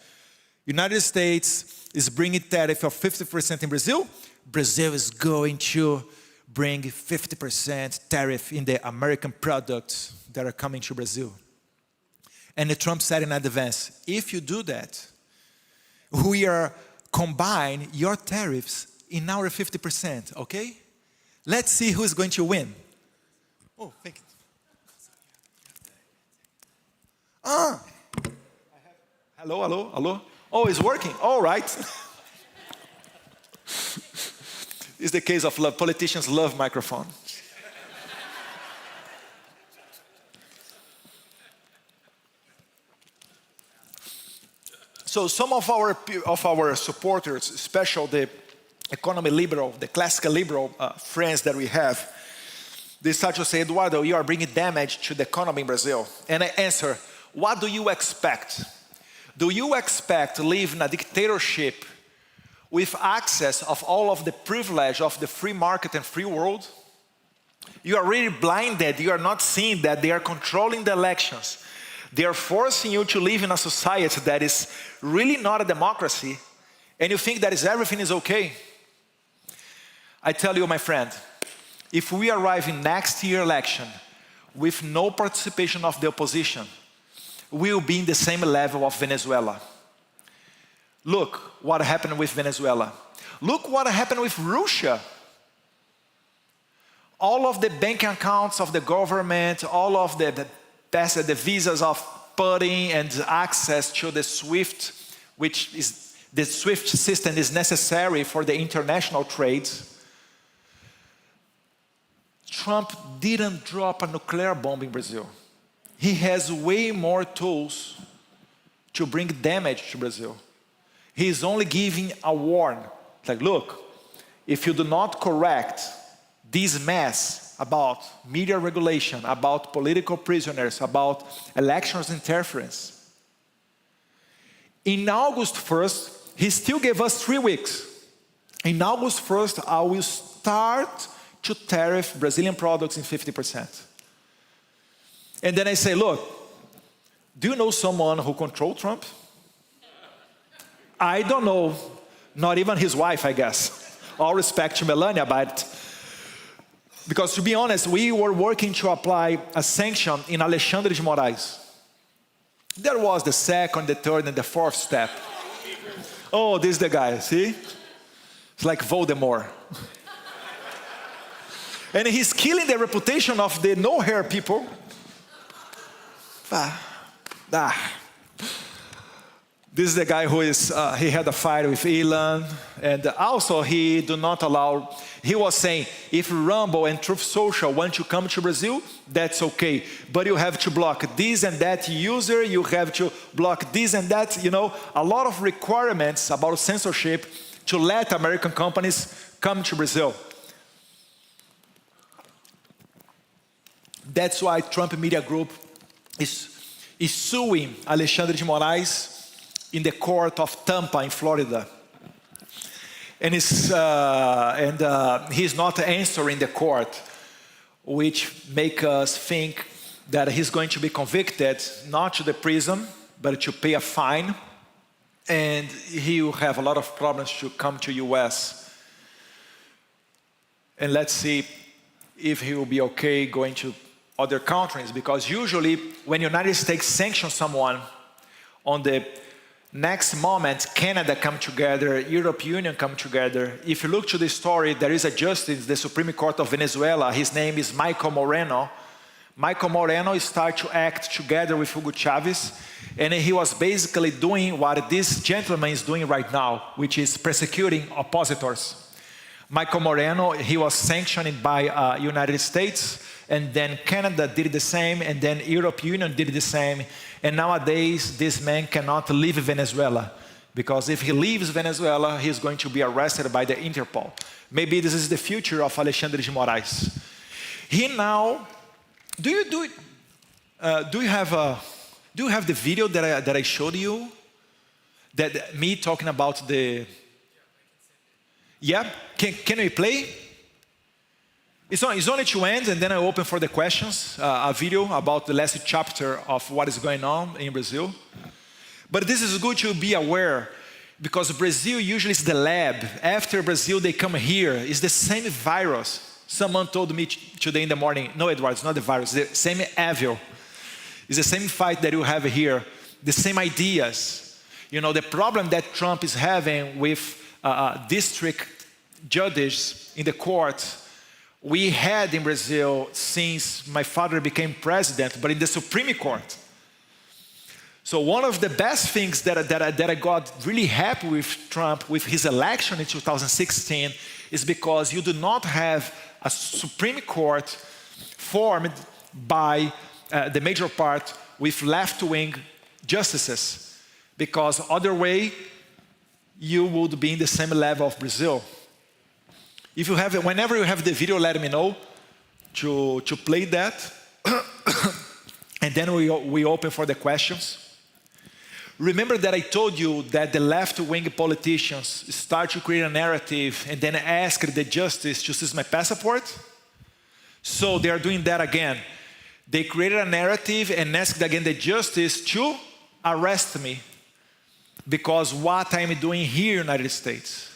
Speaker 9: United States is bringing tariff of 50% in Brazil. Brazil is going to bring 50% tariff in the American products that are coming to Brazil. And Trump said in advance, if you do that, we are combine your tariffs in our 50%, okay? Let's see who's going to win. Oh, thank you. Hello. Oh, it's working, all right. It's the case of love. Politicians love microphone. So some of our supporters, especially the economy liberal, the classical liberal friends that we have, they start to say, Eduardo, you are bringing damage to the economy in Brazil. And I answer, what do you expect? Do you expect to live in a dictatorship with access of all of the privilege of the free market and free world? You are really blinded. You are not seeing that they are controlling the elections. They are forcing you to live in a society that is really not a democracy, and you think that everything is okay. I tell you, my friend, if we arrive in next year election with no participation of the opposition, we will be in the same level of Venezuela. Look what happened with Venezuela. Look what happened with Russia. all of the bank accounts of the government, all of the visas of putting and access to the SWIFT, which is the SWIFT system is necessary for the international trades. Trump didn't drop a nuclear bomb in Brazil. He has way more tools to bring damage to Brazil. He's only giving a warning. Like, look, if you do not correct this mess about media regulation, about political prisoners, about elections interference, in August 1st, he still gave us 3 weeks. In August 1st, I will start to tariff Brazilian products in 50%. And then I say, look, do you know someone who controls Trump? I don't know, not even his wife, I guess. All respect to Melania, but because to be honest, we were working to apply a sanction in Alexandre de Moraes. There was the second, the third, and the fourth step. Oh, this is the guy, see? It's like Voldemort. And he's killing the reputation of the no-hair people. This is the guy who is, he had a fight with Elon. And also he do not allow, he was saying, if Rumble and Truth Social want to come to Brazil, that's okay. But you have to block this and that user, you have to block this and that, you know, a lot of requirements about censorship to let American companies come to Brazil. That's why Trump Media Group is suing Alexandre de Moraes in the court of Tampa in Florida. And he's not answering the court, which make us think that he's going to be convicted, not to the prison, but to pay a fine. And he will have a lot of problems to come to US. And let's see if he will be okay going to other countries, because usually when the United States sanctions someone, on the next moment Canada come together, European Union come together. If you look to the story, there is a justice, the Supreme Court of Venezuela, his name is Michael Moreno. Michael Moreno started to act together with Hugo Chavez, and he was basically doing what this gentleman is doing right now, which is persecuting oppositors. Michael Moreno, he was sanctioned by United States, and then Canada did the same, and then European Union did the same. And nowadays, this man cannot leave Venezuela, because if he leaves Venezuela, he's going to be arrested by the Interpol. Maybe this is the future of Alexandre de Moraes. He now, do you have the video that I showed you? That me talking about the. Yeah, can we play? It's only 2 ends, and then I open for the questions, a video about the last chapter of what is going on in Brazil. But this is good to be aware, because Brazil usually is the lab. After Brazil, they come here. It's the same virus. Someone told me today in the morning, no, Eduardo, it's not the virus, it's the same evil. It's the same fight that you have here, the same ideas. You know, the problem that Trump is having with district judges in the court, we had in Brazil since my father became president, but in the Supreme Court. So one of the best things that I got really happy with Trump, with his election in 2016, is because you do not have a Supreme Court formed by the major part with left-wing justices, because other way you would be in the same level of Brazil. If you have, whenever you have the video, let me know to play that. And then we open for the questions. Remember that I told you that the left-wing politicians start to create a narrative and then ask the justice to seize my passport? So they are doing that again. They created a narrative and asked again the justice to arrest me because what I'm doing here in the United States.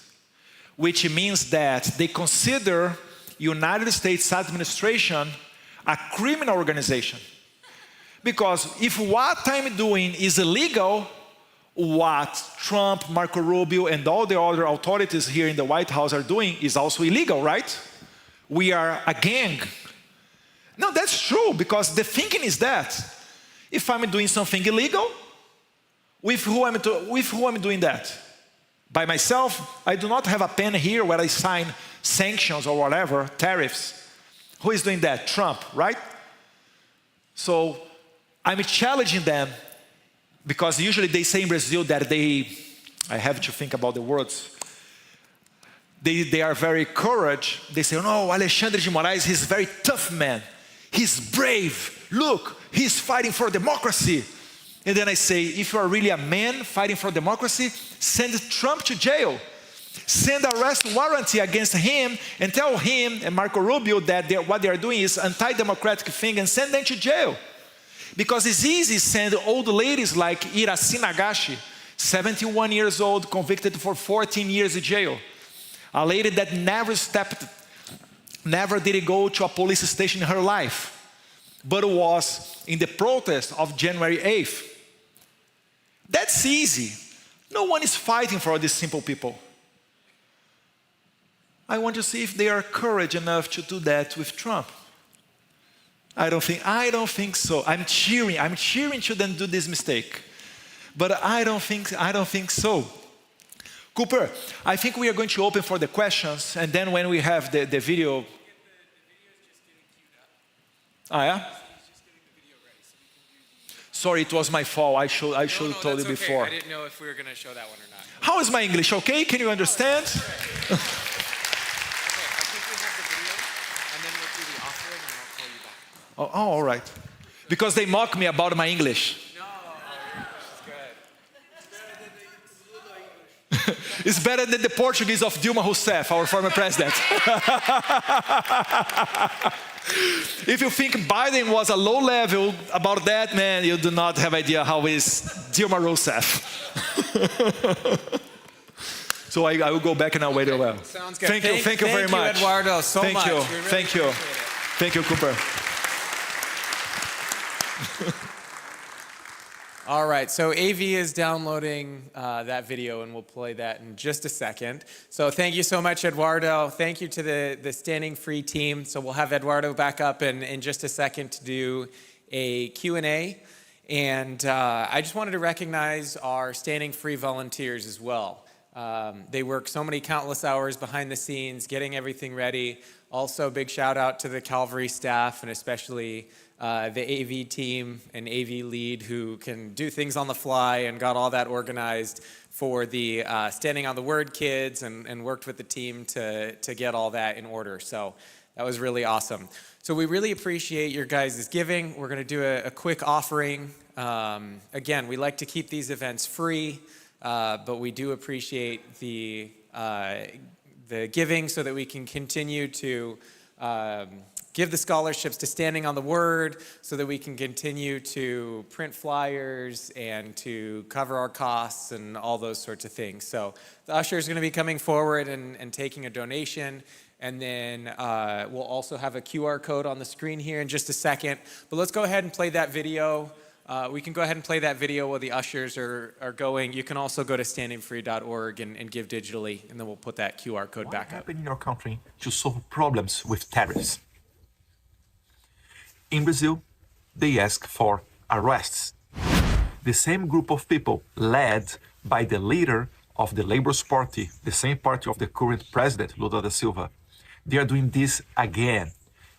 Speaker 9: Which means that they consider United States administration a criminal organization. Because if what I'm doing is illegal, what Trump, Marco Rubio, and all the other authorities here in the White House are doing is also illegal, right? We are a gang. No, that's true, because the thinking is that if I'm doing something illegal, with who I'm doing that? By myself? I do not have a pen here where I sign sanctions or whatever, tariffs. Who is doing that? Trump, right? So I'm challenging them, because usually they say in Brazil that I have to think about the words, they are very courage. They say, oh no, Alexandre de Moraes, he's a very tough man. He's brave. Look, he's fighting for democracy. And then I say, if you are really a man fighting for democracy, send Trump to jail. Send an arrest warrant against him and tell him and Marco Rubio that what they are doing is anti-democratic thing, and send them to jail. Because it's easy to send old ladies like Iraci Nagashi, 71 years old, convicted for 14 years in jail. A lady that never did go to a police station in her life, but was in the protest of January 8th. That's easy. No one is fighting for these simple people. I want to see if they are courage enough to do that with Trump. I don't think so. I'm cheering to them do this mistake. But I don't think so. Cooper, I think we are going to open for the questions, and then when we have the video. Ah, yeah? Sorry, it was my fault. I should have told you before.
Speaker 1: I didn't know if we were going to show that one or not.
Speaker 9: How is my English? Okay? Can you understand?
Speaker 1: Okay, I think we have the video, and then we'll do the offering, and I'll call you back.
Speaker 9: Oh, all right. Because they mock me about my English. It's better than the Portuguese of Dilma Rousseff, our former president. If you think Biden was a low level about that, man, you do not have idea how is Dilma Rousseff. So I will go back and I'll wait a while.
Speaker 1: Sounds good.
Speaker 9: Thank you very much.
Speaker 1: Thank you, Eduardo, so much.
Speaker 9: Thank you. Thank you, Cooper.
Speaker 1: All right, so AV is downloading that video, and we'll play that in just a second. So thank you so much, Eduardo. Thank you to the Standing Free team. So we'll have Eduardo back up in just a second to do a Q&A. And I just wanted to recognize our Standing Free volunteers as well. They work so many countless hours behind the scenes, getting everything ready. Also, big shout out to the Calvary staff, and especially the AV team and AV lead, who can do things on the fly and got all that organized for the Standing on the Word kids, and worked with the team to get all that in order. So that was really awesome. So we really appreciate your guys' giving. We're going to do a quick offering. Again, we like to keep these events free, but we do appreciate the giving so that we can continue to give the scholarships to Standing on the Word, so that we can continue to print flyers and to cover our costs and all those sorts of things. So the usher is going to be coming forward and taking a donation. And then we'll also have a QR code on the screen here in just a second. But let's go ahead and play that video. We can go ahead and play that video while the ushers are going. You can also go to standingfree.org and give digitally, and then we'll put that QR code back up.
Speaker 10: What happened in your country to solve problems with tariffs? In Brazil, they ask for arrests. The same group of people, led by the leader of the Labour's Party, the same party of the current president, Lula da Silva, they are doing this again,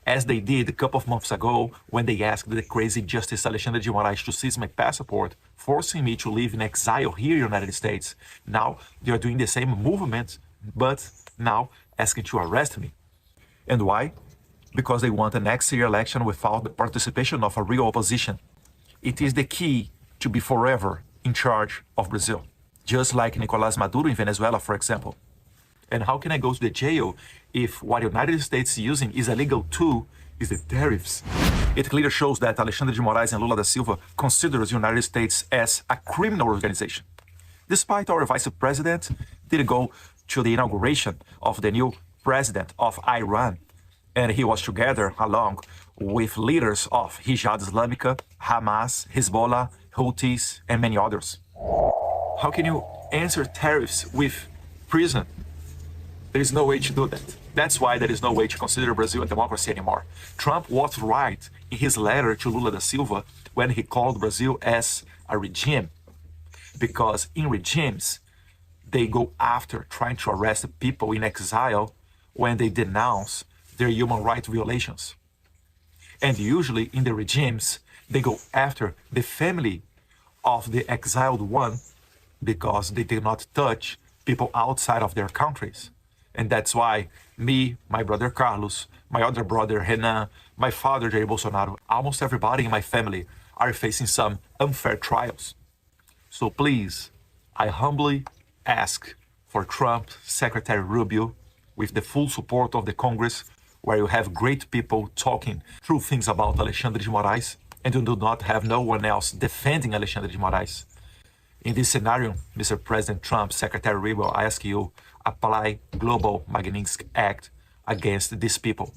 Speaker 10: as they did a couple of months ago when they asked the crazy Justice Alexandre de Moraes to seize my passport, forcing me to live in exile here in the United States. Now they are doing the same movement, but now asking to arrest me. And why? Because they want a next year election without the participation of a real opposition. It is the key to be forever in charge of Brazil, just like Nicolás Maduro in Venezuela, for example. And how can I go to the jail if what the United States is using is illegal too, is the tariffs? It clearly shows that Alexandre de Moraes and Lula da Silva considers the United States as a criminal organization. Despite our vice president did go to the inauguration of the new president of Iran, and he was together along with leaders of Jihad Islamica, Hamas, Hezbollah, Houthis, and many others. How can you answer tariffs with prison? There is no way to do that. That's why there is no way to consider Brazil a democracy anymore. Trump was right in his letter to Lula da Silva when he called Brazil as a regime. Because in regimes, they go after trying to arrest people in exile when they denounce their human rights violations. And usually in the regimes, they go after the family of the exiled one because they did not touch people outside of their countries. And that's why me, my brother Carlos, my other brother Renan, my father Jair Bolsonaro, almost everybody in my family are facing some unfair trials. So please, I humbly ask for Trump, Secretary Rubio, with the full support of the Congress, where you have great people talking true things about Alexandre de Moraes, and you do not have no one else defending Alexandre de Moraes. In this scenario, Mr. President Trump, Secretary Rubio, I ask you, apply global Magnitsky Act against these people.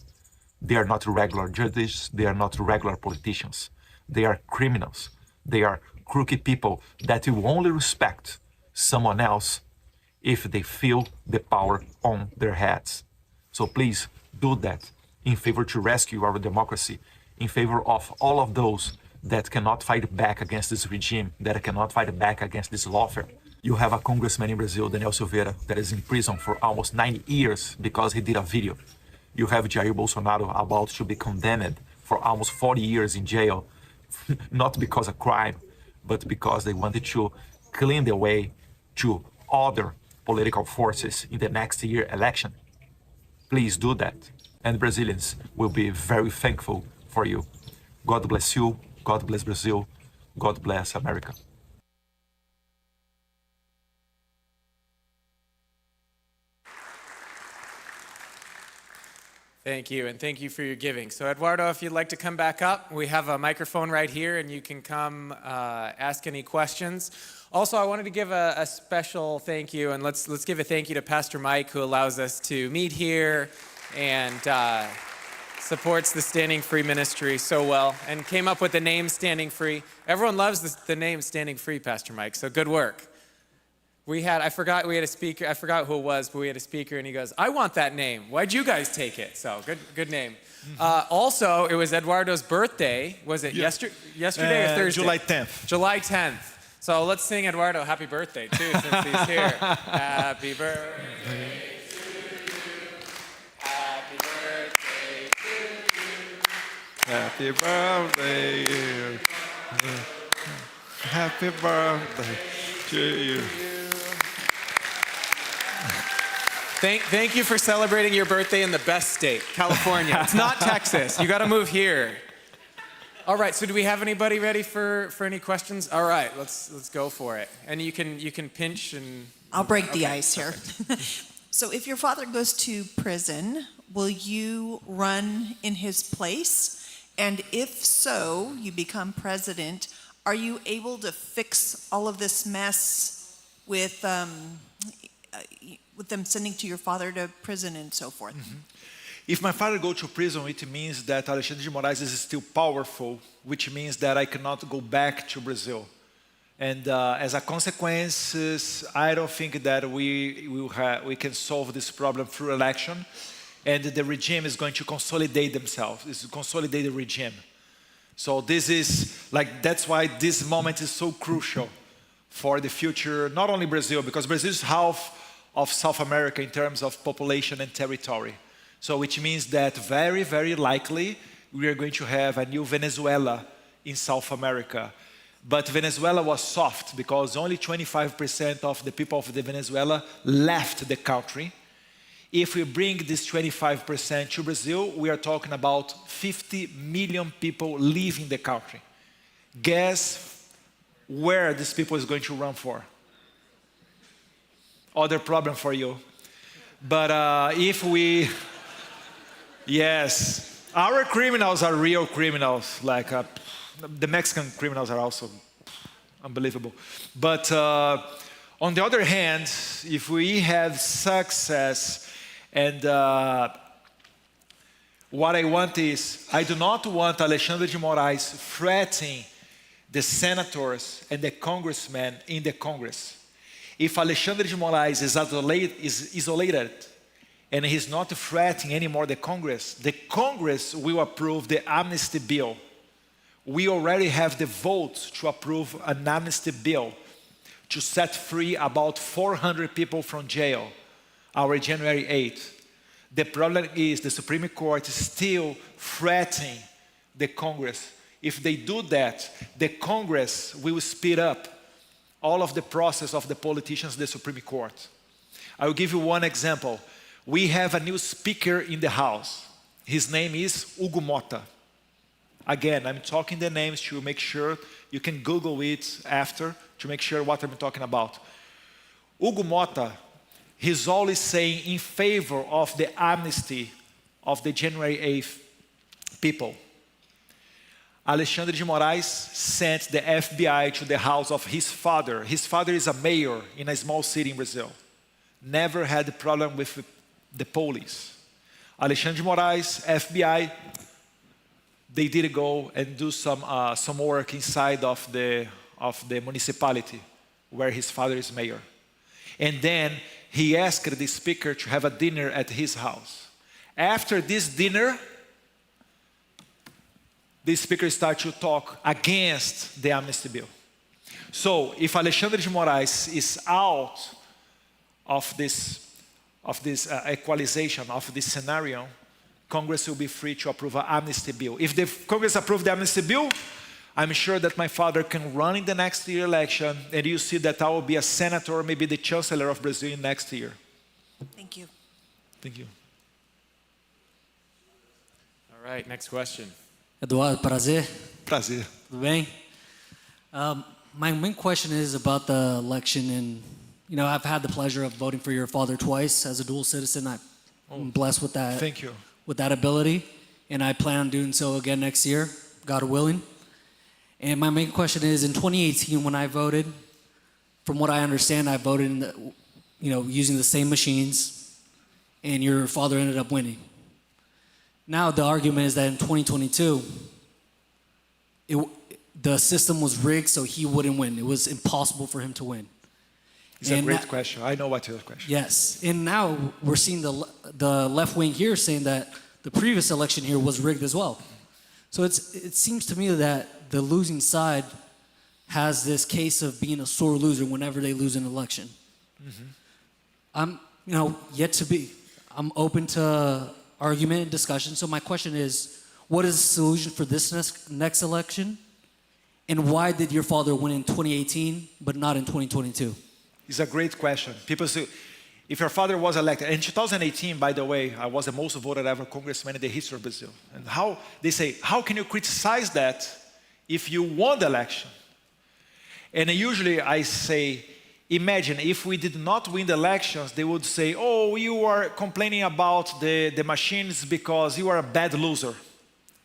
Speaker 10: They are not regular judges, they are not regular politicians. They are criminals. They are crooked people that you only respect someone else if they feel the power on their heads. So please do that in favor to rescue our democracy, in favor of all of those that cannot fight back against this regime, that cannot fight back against this lawfare. You have a congressman in Brazil, Daniel Silveira, that is in prison for almost 9 years because he did a video. You have Jair Bolsonaro about to be condemned for almost 40 years in jail, not because of crime, but because they wanted to clean the way to other political forces in the next year election. Please do that, and Brazilians will be very thankful for you. God bless you, God bless Brazil, God bless America.
Speaker 1: Thank you, and thank you for your giving. So Eduardo, if you'd like to come back up, we have a microphone right here, and you can come ask any questions. Also, I wanted to give a special thank you, and let's give a thank you to Pastor Mike, who allows us to meet here and supports the Standing Free ministry so well, and came up with the name Standing Free. Everyone loves the name Standing Free, Pastor Mike, so good work. I forgot we had a speaker, I forgot who it was, but we had a speaker and he goes, I want that name. Why'd you guys take it? So good name. Also, it was Eduardo's birthday. Was it yesterday or Thursday?
Speaker 9: July 10th.
Speaker 1: July 10th. So let's sing Eduardo happy birthday too, since he's here. Happy birthday to you. Happy birthday to you.
Speaker 11: Happy birthday. Happy birthday to you.
Speaker 1: Thank you for celebrating your birthday in the best state, California. It's not Texas. You got to move here. All right. So do we have anybody ready for any questions? All right. Let's go for it. And you can pinch and.
Speaker 12: I'll break the ice here. So if your father goes to prison, will you run in his place? And if so, you become president, are you able to fix all of this mess with them sending to your father to prison and so forth?
Speaker 9: If my father go to prison, it means that Alexandre de Moraes is still powerful, which means that I cannot go back to Brazil. And as a consequence, I don't think that we can solve this problem through election. And the regime is going to consolidate themselves. It's to consolidate the regime. So this is that's why this moment is so crucial for the future, not only Brazil, because Brazil is half of South America in terms of population and territory. So which means that very, very likely we are going to have a new Venezuela in South America. But Venezuela was soft because only 25% of the people of the Venezuela left the country. If we bring this 25% to Brazil, we are talking about 50 million people leaving the country. Guess where these people is going to run for? Other problem for you. But if we, yes, our criminals are real criminals, the Mexican criminals are also unbelievable. But on the other hand, if we have success, and what I want is, I do not want Alexandre de Moraes threatening the senators and the congressmen in the Congress. If Alexandre de Moraes is isolated, and he's not threatening anymore the Congress will approve the amnesty bill. We already have the votes to approve an amnesty bill to set free about 400 people from jail, our January 8th. The problem is the Supreme Court is still threatening the Congress. If they do that, the Congress will speed up all of the process of the politicians, the Supreme Court. I will give you one example. We have a new speaker in the House. His name is Hugo Mota. Again, I'm talking the names to make sure you can Google it after to make sure what I'm talking about. Hugo Mota, he's always saying in favor of the amnesty of the January 8th people. Alexandre de Moraes sent the FBI to the house of his father. His father is a mayor in a small city in Brazil. Never had a problem with the police. Alexandre de Moraes, FBI, they did go and do some work inside of the municipality where his father is mayor. And then he asked the speaker to have a dinner at his house. After this dinner, the speaker started to talk against the amnesty bill. So if Alexandre de Moraes is out of this equalization, of this scenario, Congress will be free to approve an amnesty bill. If the Congress approves the amnesty bill, I'm sure that my father can run in the next year election, and you see that I will be a senator, maybe the chancellor of Brazil next year.
Speaker 12: Thank you.
Speaker 9: Thank you.
Speaker 1: All right, next question.
Speaker 13: Eduardo, prazer.
Speaker 9: Prazer.
Speaker 13: Tudo bem? My main question is about the election, and I've had the pleasure of voting for your father twice as a dual citizen. I'm blessed with that.
Speaker 9: Thank you.
Speaker 13: With that ability, and I plan on doing so again next year, God willing. And my main question is, in 2018, when I voted, from what I understand, I voted using the same machines, and your father ended up winning. Now the argument is that in 2022, the system was rigged so he wouldn't win. It was impossible for him to win.
Speaker 9: It's a great question. I know what your question.
Speaker 13: Yes, and now we're seeing the left wing here saying that the previous election here was rigged as well. So it seems to me that the losing side has this case of being a sore loser whenever they lose an election. Mm-hmm. I'm open to argument and discussion. So my question is, what is the solution for this next election? And why did your father win in 2018 but not in 2022?
Speaker 9: It's a great question. People say, if your father was elected, in 2018, by the way, I was the most voted ever congressman in the history of Brazil. And they say, how can you criticize that if you won the election? And usually I say, imagine if we did not win the elections, they would say, oh, you are complaining about the machines because you are a bad loser.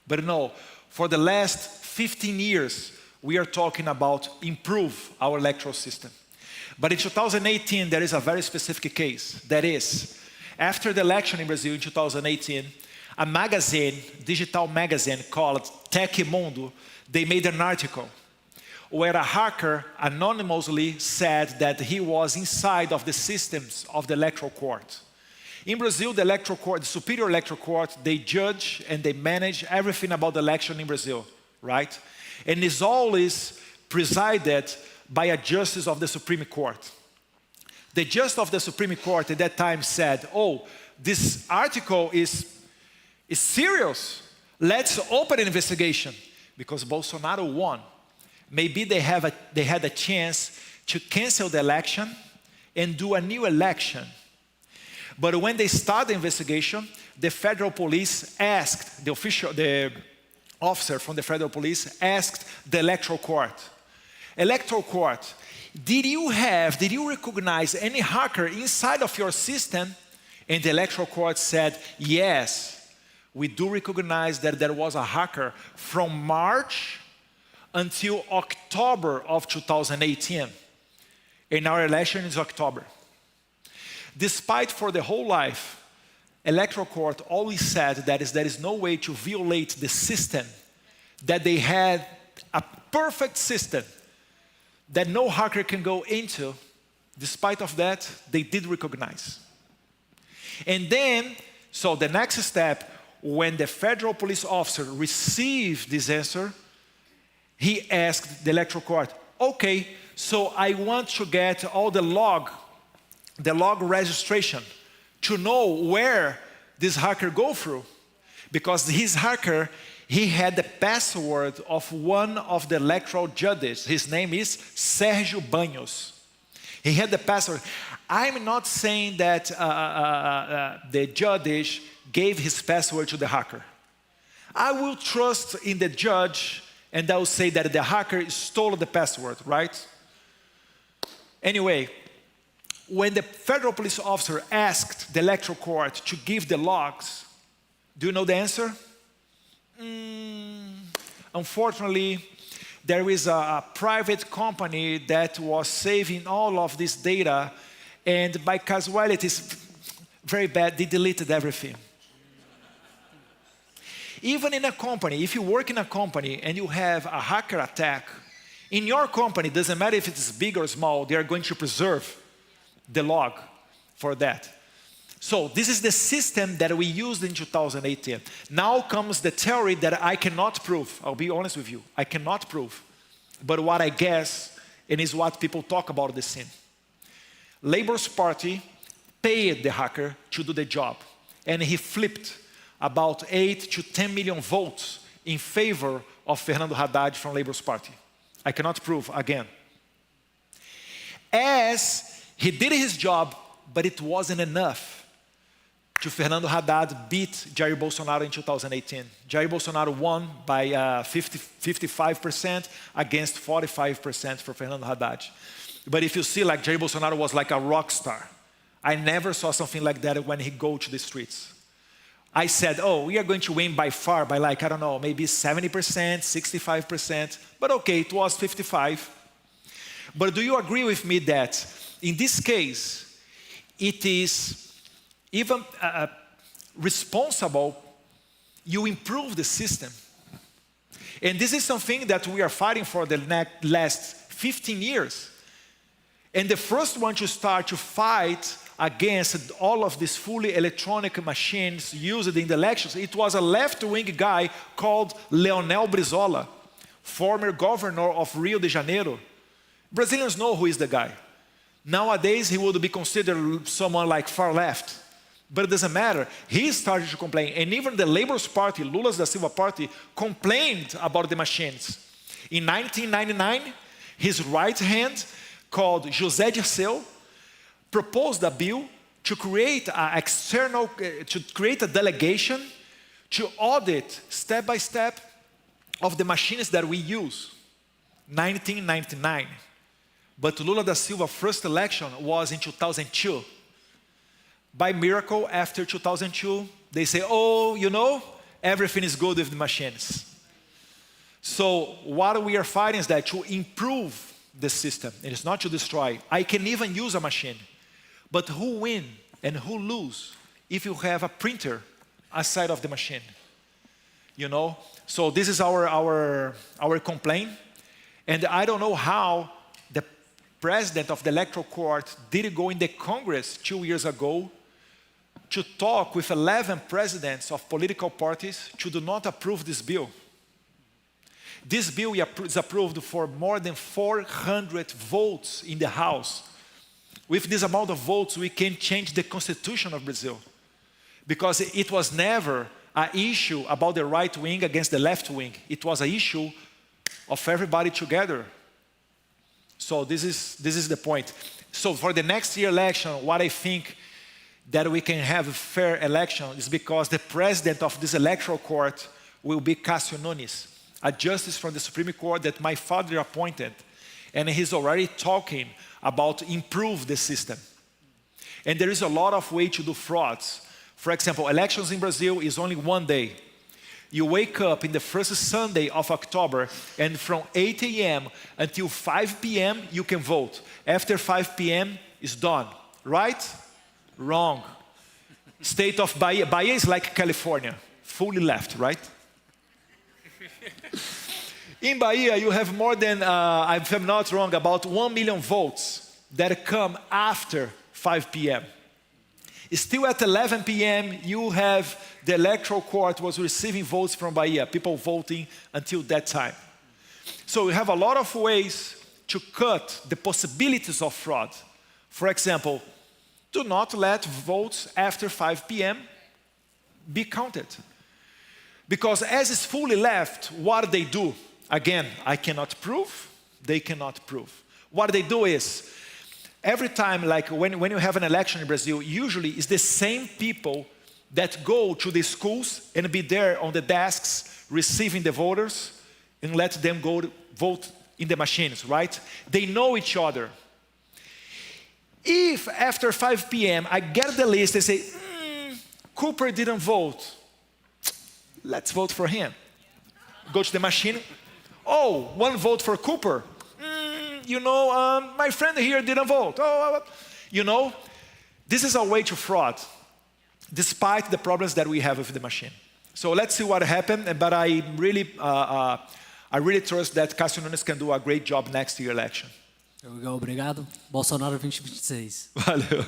Speaker 9: But no, for the last 15 years, we are talking about improve our electoral system. But in 2018, there is a very specific case. That is, after the election in Brazil in 2018, a magazine, digital magazine called Tech Mundo, they made an article where a hacker anonymously said that he was inside of the systems of the electoral court. In Brazil, the electoral court, the superior electoral court, they judge and they manage everything about the election in Brazil, right? And it's always presided by a justice of the Supreme Court. The justice of the Supreme Court at that time said, oh, this article is serious. Let's open an investigation. Because Bolsonaro won. Maybe they had a chance to cancel the election and do a new election. But when they started the investigation, the federal police asked, the officer from the federal police asked the electoral court, did you recognize any hacker inside of your system? And the electoral court said, yes, we do recognize that there was a hacker from March until October of 2018. And our election is October. Despite for the whole life, electoral court always said that there is no way to violate the system, that they had a perfect system that no hacker can go into. Despite of that, they did recognize. And then, so the next step, when the federal police officer received this answer, he asked the electoral court, okay, so I want to get all the log registration to know where this hacker go through. Because his hacker, he had the password of one of the electoral judges. His name is Sergio Banhos. He had the password. I'm not saying that the judge gave his password to the hacker. I will trust in the judge, and I will say that the hacker stole the password, right? Anyway, when the federal police officer asked the electoral court to give the logs, do you know the answer? Unfortunately, there is a private company that was saving all of this data, and by casualty, it's very bad, they deleted everything. Even in a company, if you work in a company and you have a hacker attack, in your company, doesn't matter if it's big or small, they are going to preserve the log for that. So this is the system that we used in 2018. Now comes the theory that I cannot prove. I'll be honest with you, I cannot prove. But what I guess, and is what people talk about the scene. Labor's Party paid the hacker to do the job, and he flipped about 8 to 10 million votes in favor of Fernando Haddad from Labor's Party. I cannot prove again. As he did his job, but it wasn't enough to Fernando Haddad beat Jair Bolsonaro in 2018. Jair Bolsonaro won by 55% against 45% for Fernando Haddad. But if you see, like Jair Bolsonaro was like a rock star. I never saw something like that when he go to the streets. I said, oh, we are going to win by far, by like, I don't know, maybe 70%, 65%. But okay, it was 55. But do you agree with me that in this case, it is even responsible, you improve the system. And this is something that we are fighting for the last 15 years. And the first one to start to fight against all of these fully electronic machines used in the elections, it was a left-wing guy called Leonel Brizola, former governor of Rio de Janeiro. Brazilians know who is the guy. Nowadays, he would be considered someone like far left. But it doesn't matter. He started to complain. And even the Labor's Party, Lula da Silva party, complained about the machines. In 1999, his right hand, called José Dirceu, proposed a bill to create a delegation to audit step by step of the machines that we use. 1999. But Lula da Silva's first election was in 2002. By miracle, after 2002, they say, oh, you know, everything is good with the machines. So what we are fighting is that to improve the system. It is not to destroy. I can even use a machine. But who win and who lose if you have a printer aside of the machine? You know? So this is our complaint. And I don't know how the president of the electoral court did go in the Congress 2 years ago to talk with 11 presidents of political parties to do not approve this bill. This bill is approved for more than 400 votes in the House. With this amount of votes, we can change the constitution of Brazil. Because it was never an issue about the right wing against the left wing. It was an issue of everybody together. So this is the point. So for the next year election, what I think that we can have a fair election is because the president of this electoral court will be Cássio Nunes, a justice from the Supreme Court that my father appointed. And he's already talking about improve the system. And there is a lot of way to do frauds. For example, elections in Brazil is only one day. You wake up in the first Sunday of October, and from 8 a.m. until 5 p.m. you can vote. After 5 p.m. is done, right? Wrong. State of Bahia. Bahia is like California, fully left, right? In Bahia, you have more than, if I'm not wrong, about 1 million votes that come after 5 p.m. Still at 11 p.m., you have the electoral court was receiving votes from Bahia, people voting until that time. So we have a lot of ways to cut the possibilities of fraud. For example, do not let votes after 5 p.m. be counted. Because as it's fully left, what they do? Again, I cannot prove, they cannot prove. What they do is, every time, like when you have an election in Brazil, usually it's the same people that go to the schools and be there on the desks receiving the voters and let them go to vote in the machines, right? They know each other. If after 5 p.m. I get the list, they say, Cooper didn't vote. Let's vote for him. Go to the machine. Oh, one vote for Cooper. My friend here didn't vote. This is a way to fraud, despite the problems that we have with the machine. So let's see what happened. But I really trust that Cássio Nunes can do a great job next year election.
Speaker 13: There we go. Obrigado. Bolsonaro 2026.
Speaker 9: Valeu.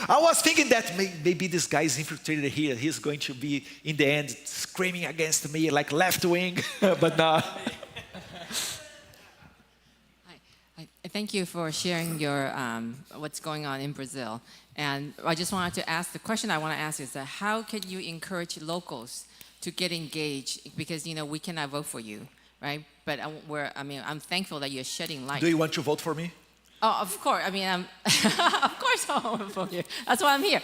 Speaker 9: I was thinking that maybe this guy is infiltrated here. He's going to be, in the end, screaming against me like left wing. But no.
Speaker 14: Thank you for sharing your what's going on in Brazil. And I just wanted to ask, the question I want to ask is that how can you encourage locals to get engaged? Because, we cannot vote for you, right? But I'm thankful that you're shedding light.
Speaker 9: Do you want to vote for me?
Speaker 14: Oh, of course. Of course I want to vote for you. That's why I'm here.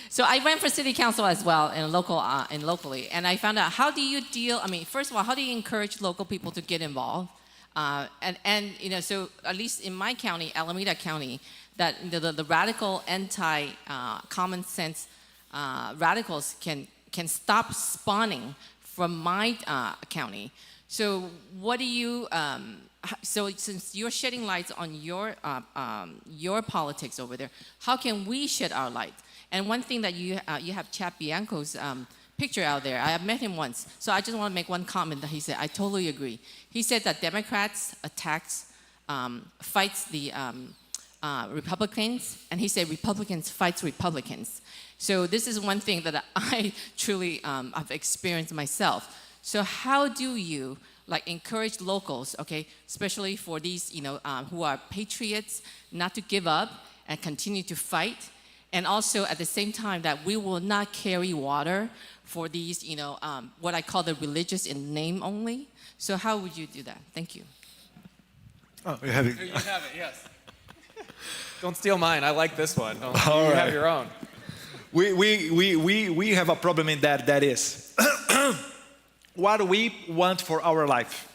Speaker 14: So I ran for city council as well locally. And I found out, how do you deal, first of all, how do you encourage local people to get involved? So at least in my county, Alameda County, that the radical anti-common sense radicals can stop spawning from my county. So what do you? So since you're shedding lights on your politics over there, how can we shed our light? And one thing that you have Chap Bianco's picture out there. I have met him once, so I just want to make one comment that he said. I totally agree. He said that Democrats fights the Republicans, and he said Republicans fights Republicans. So this is one thing that I truly have experienced myself. So how do you encourage locals, okay, especially for these who are patriots, not to give up and continue to fight, and also at the same time that we will not carry water for these, what I call the religious in name only. So how would you do that? Thank you.
Speaker 9: Oh, you have it.
Speaker 1: You have it, yes. Don't steal mine. I like this one. You
Speaker 9: right.
Speaker 1: have your own.
Speaker 9: We have a problem in that is, what we want for our life.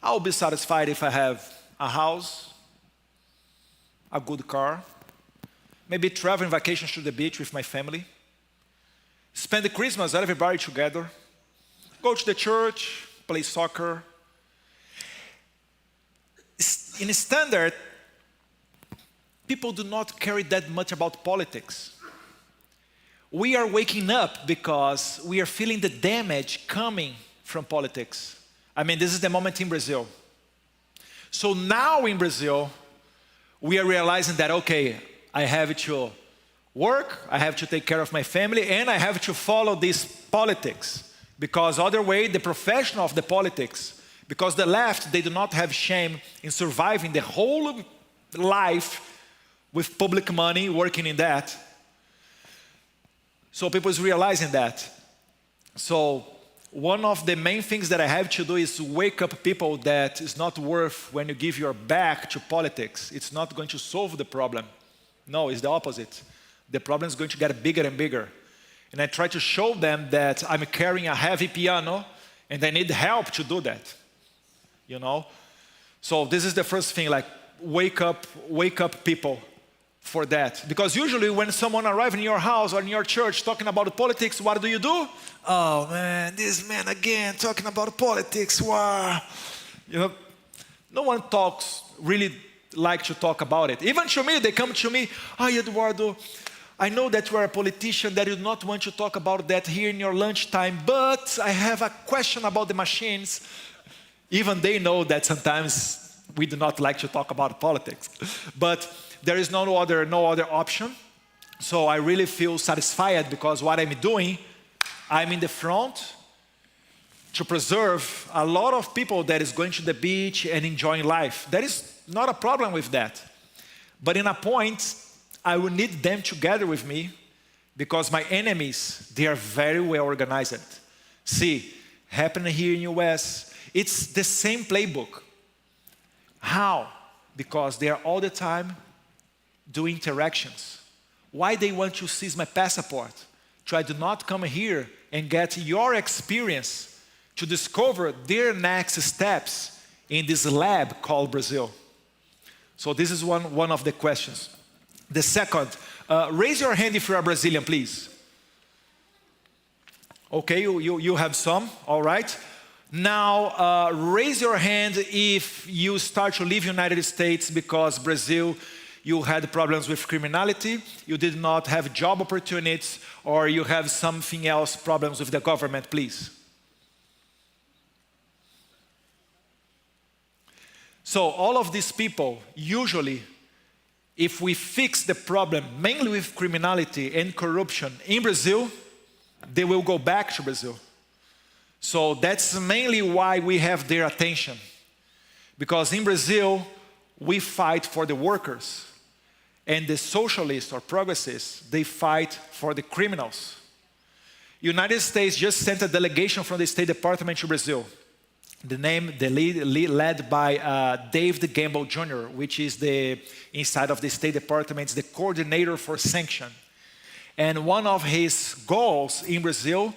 Speaker 9: I'll be satisfied if I have a house, a good car, maybe traveling vacations to the beach with my family, spend the Christmas everybody together, go to the church, play soccer. In standard, people do not care that much about politics. We are waking up because we are feeling the damage coming from politics. This is the moment in Brazil. So now in Brazil, we are realizing that, okay, I have to work, I have to take care of my family, and I have to follow this politics. Because other way, the profession of the politics, because the left, they do not have shame in surviving the whole life with public money, working in that. So people is realizing that. So one of the main things that I have to do is wake up people that it's not worth when you give your back to politics. It's not going to solve the problem. No, it's the opposite. The problem is going to get bigger and bigger. And I try to show them that I'm carrying a heavy piano and I need help to do that. So this is the first thing, wake up people for that. Because usually when someone arrives in your house or in your church talking about politics, what do? Oh man, this man again talking about politics. Wow. No one really like to talk about it. Even to me, they come to me, "Hi Eduardo, I know that you are a politician, that you do not want to talk about that here in your lunchtime, but I have a question about the machines." Even they know that sometimes we do not like to talk about politics. But there is no other option. So I really feel satisfied because what I'm doing, I'm in the front to preserve a lot of people that is going to the beach and enjoying life. There is not a problem with that. But in a point, I will need them together with me because my enemies, they are very well organized. See, happening here in US, it's the same playbook. How? Because they are all the time doing interactions. Why they want to seize my passport? Try to not come here and get your experience to discover their next steps in this lab called Brazil. So this is one of the questions. The second, raise your hand if you are Brazilian, please. Okay, you have some, all right. Now, raise your hand if you start to leave United States because Brazil, you had problems with criminality, you did not have job opportunities, or you have something else, problems with the government, please. So all of these people, usually, if we fix the problem, mainly with criminality and corruption in Brazil, they will go back to Brazil. So that's mainly why we have their attention. Because in Brazil, we fight for the workers. And the socialists or progressists, they fight for the criminals. United States just sent a delegation from the State Department to Brazil. Led by David Gamble Jr., which is inside of the State Department, the coordinator for sanction. And one of his goals in Brazil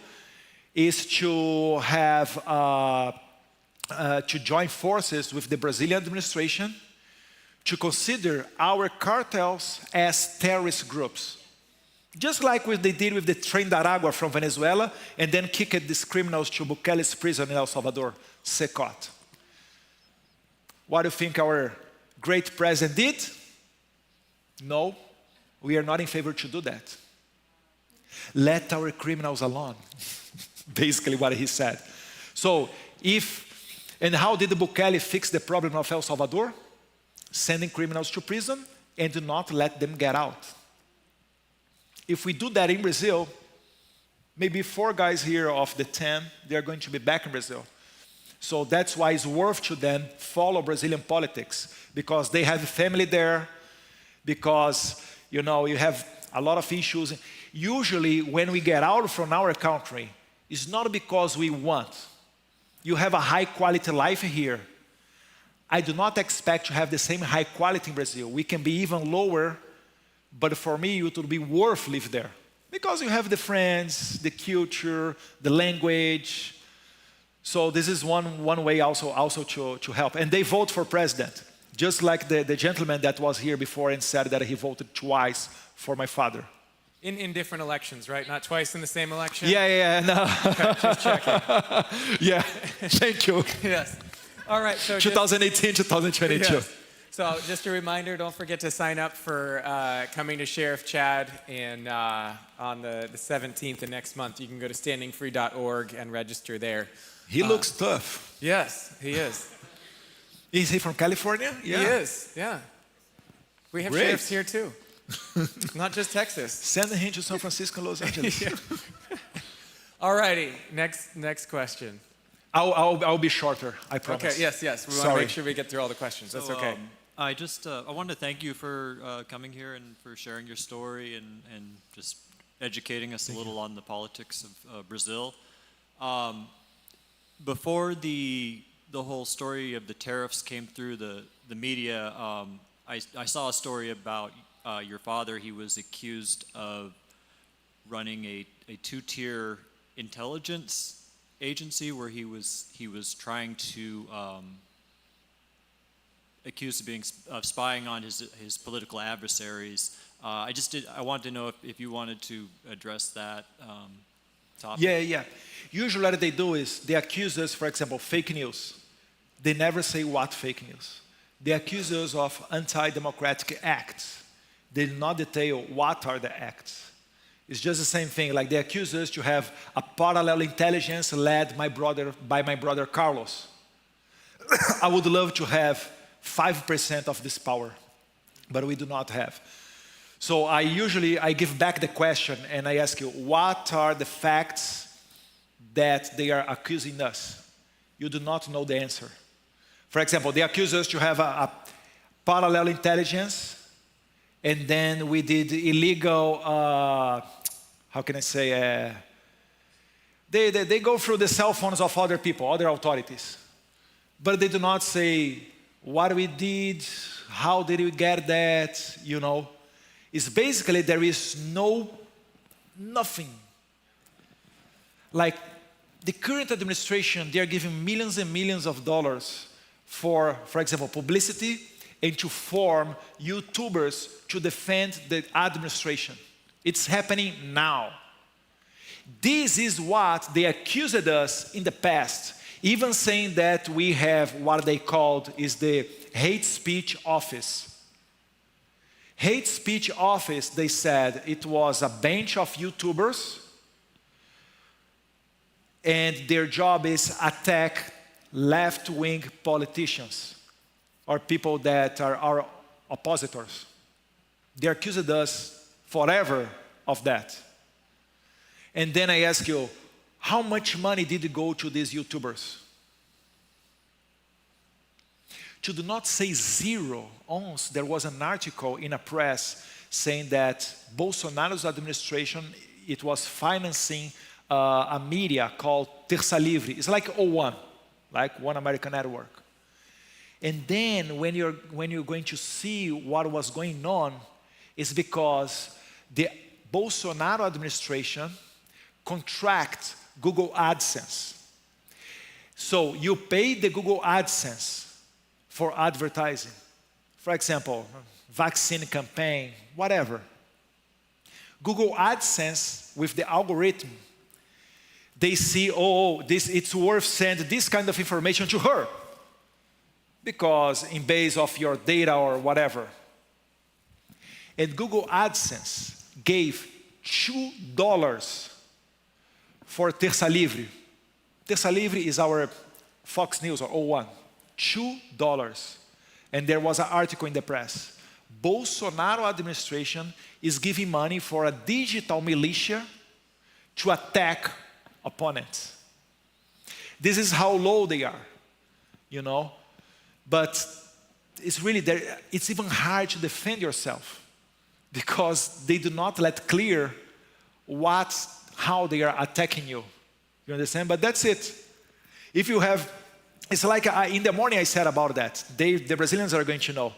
Speaker 9: is to have to join forces with the Brazilian administration to consider our cartels as terrorist groups. Just like they did with the Tren de Aragua from Venezuela, and then kicked these criminals to Bukele's prison in El Salvador, Secot. What do you think our great president did? No, we are not in favor to do that. Let our criminals alone. Basically what he said. So and how did Bukele fix the problem of El Salvador? Sending criminals to prison and do not let them get out. If we do that in Brazil, maybe 4 guys here of the 10, they are going to be back in Brazil. So that's why it's worth to them follow Brazilian politics, because they have family there, because you have a lot of issues. Usually when we get out from our country, it's not because we want. You have a high quality life here. I do not expect to have the same high quality in Brazil. We can be even lower, but for me it would be worth live there. Because you have the friends, the culture, the language. So this is one way also to help. And they vote for president. Just like the gentleman that was here before and said that he voted twice for my father.
Speaker 1: In different elections, right? Not twice in the same election?
Speaker 9: Yeah, no.
Speaker 1: Okay, just checking.
Speaker 9: Yeah, thank you.
Speaker 1: Yes. All right, so
Speaker 9: 2018, 2022.
Speaker 1: Yes. So just a reminder, don't forget to sign up for coming to Sheriff Chad on the 17th of next month. You can go to standingfree.org and register there.
Speaker 9: He looks tough.
Speaker 1: Yes, he is.
Speaker 9: Is he from California? Yeah.
Speaker 1: He is, yeah. We have sheriffs here too. Not just Texas.
Speaker 9: Send him to San Francisco and Los Angeles.
Speaker 1: All righty, next question.
Speaker 9: I'll be shorter, I promise.
Speaker 1: Okay, yes. We want to make sure we get through all the questions. That's okay.
Speaker 15: I wanted to thank you for coming here and for sharing your story and just educating us a little on the politics of Brazil. Before the whole story of the tariffs came through the media, I saw a story about your father. He was accused of running a 2-tier intelligence agency where he was trying to accused of spying on his political adversaries. I wanted to know if you wanted to address that topic.
Speaker 9: Yeah. Usually what they do is they accuse us, for example, fake news. They never say what fake news. They accuse us of anti-democratic acts. They do not detail what are the acts. It's just the same thing, like they accuse us to have a parallel intelligence led by my brother Carlos. I would love to have 5% of this power. but we do not have. So I give back the question and I ask you, what are the facts that they are accusing us? You do not know the answer. For example, they accuse us to have a parallel intelligence, and then we did illegal, how can I say, they go through the cell phones of other people, other authorities. But they do not say what we did, how did we get that, you know. It's basically there is nothing. Like the current administration, they are giving millions and millions of dollars for example, publicity and to form YouTubers to defend the administration. It's happening now. This is what they accused us in the past, even saying that we have what they called is the hate speech office. Hate speech office, they said, it was a bunch of YouTubers and their job is attack left-wing politicians or people that are our oppositors. They accused us forever of that. And then I ask you, how much money did go to these YouTubers? To do not say zero, once there was an article in a press saying that Bolsonaro's administration, it was financing a media called Terça Livre. It's like O1, like One American Network. And then when you're going to see what was going on, it's because the Bolsonaro administration contract Google AdSense. So you pay the Google AdSense for advertising. For example, vaccine campaign, whatever. Google AdSense with the algorithm, they see, it's worth sending this kind of information to her because in base of your data or whatever. And Google AdSense gave $2 for Terça Livre. Terça Livre is our Fox News or O1. $2. And there was an article in the press. Bolsonaro administration is giving money for a digital militia to attack opponents. This is how low they are, you know. But it's really there. It's even hard to defend yourself because they do not let clear how they are attacking you. You understand? But that's it. If you have, it's like in the morning I said about that. The Brazilians are going to know.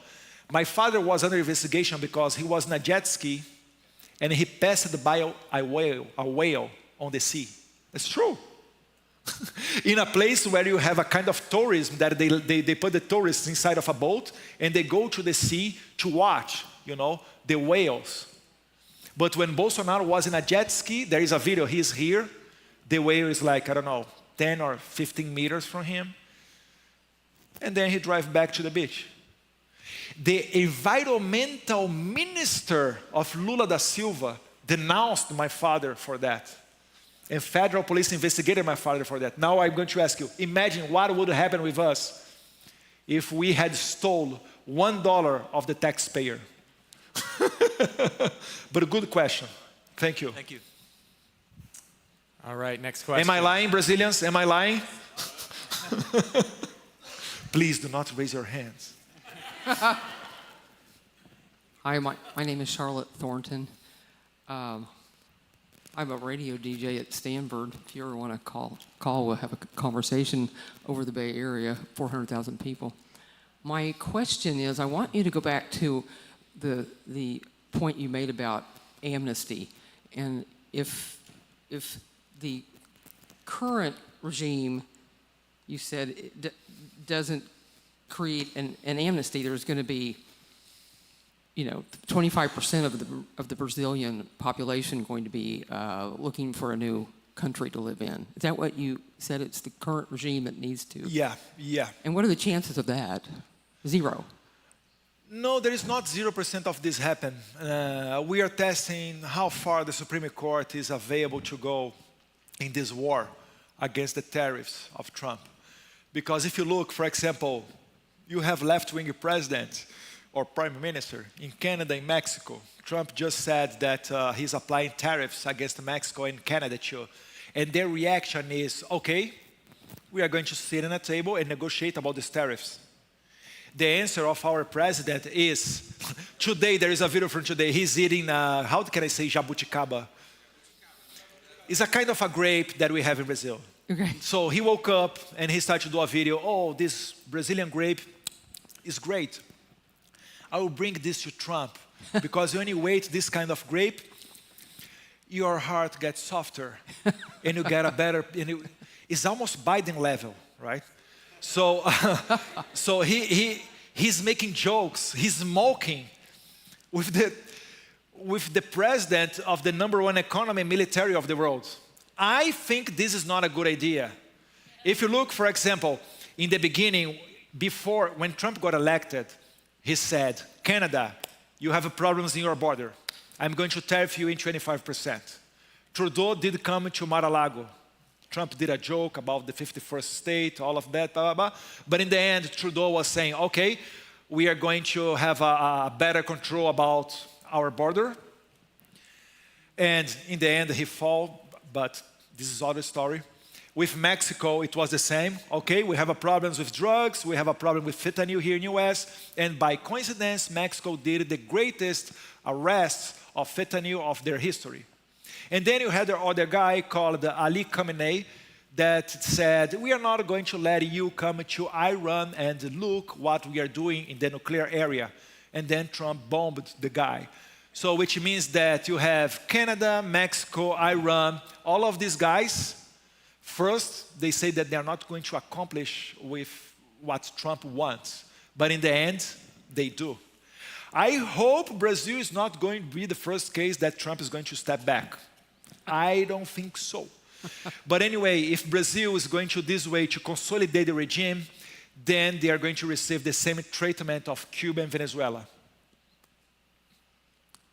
Speaker 9: My father was under investigation because he was in a jet ski and he passed by a whale on the sea. It's true. In a place where you have a kind of tourism that they put the tourists inside of a boat and they go to the sea to watch, you know, the whales. But when Bolsonaro was in a jet ski, there is a video, he's here. The whale is like, I don't know, 10 or 15 meters from him. And then he drives back to the beach. The environmental minister of Lula da Silva denounced my father for that. And federal police investigated my father for that. Now I'm going to ask you, imagine what would happen with us if we had stole $1 of the taxpayer. But a good question. Thank you.
Speaker 15: Thank you.
Speaker 1: All right, next question.
Speaker 9: Am I lying, Brazilians? Am I lying? Please do not raise your hands.
Speaker 16: Hi, my name is Charlotte Thornton. I'm a radio DJ at Stanford. If you ever want to call, we'll have a conversation over the Bay Area, 400,000 people. My question is, I want you to go back to the point you made about amnesty. And if the current regime, you said, doesn't create an amnesty, there's going to be 25% of the Brazilian population going to be looking for a new country to live in. Is that what you said? It's the current regime that needs to?
Speaker 9: Yeah.
Speaker 16: And what are the chances of that? 0?
Speaker 9: No, there is not 0% of this happen. We are testing how far the Supreme Court is available to go in this war against the tariffs of Trump. Because if you look, for example, you have left-wing president or prime minister. In Canada, in Mexico, Trump just said that he's applying tariffs against Mexico and Canada too. And their reaction is, okay, we are going to sit at a table and negotiate about these tariffs. The answer of our president is, today, there is a video from today, he's eating, how can I say jabuticaba? It's a kind of a grape that we have in Brazil.
Speaker 16: Okay.
Speaker 9: So he woke up and he started to do a video, oh, this Brazilian grape is great. I will bring this to Trump, because when you eat this kind of grape, your heart gets softer and you get a better, it's almost Biden level, right? So, so he's making jokes, he's mocking with the president of the #1 economy and military of the world. I think this is not a good idea. If you look, for example, in the beginning, before, when Trump got elected, he said, Canada, you have problems in your border. I'm going to tariff you in 25%. Trudeau did come to Mar-a-Lago. Trump did a joke about the 51st state, all of that, blah, blah, blah. But in the end, Trudeau was saying, okay, we are going to have a better control about our border. And in the end, he fell, but this is other story. With Mexico, it was the same. Okay, we have a problem with drugs, we have a problem with fentanyl here in the US, and by coincidence, Mexico did the greatest arrests of fentanyl of their history. And then you had the other guy called Ali Khamenei that said, we are not going to let you come to Iran and look what we are doing in the nuclear area. And then Trump bombed the guy. So which means that you have Canada, Mexico, Iran, all of these guys. First, they say that they are not going to accomplish with what Trump wants. But in the end, they do. I hope Brazil is not going to be the first case that Trump is going to step back. I don't think so. But anyway, if Brazil is going to this way to consolidate the regime, then they are going to receive the same treatment of Cuba and Venezuela.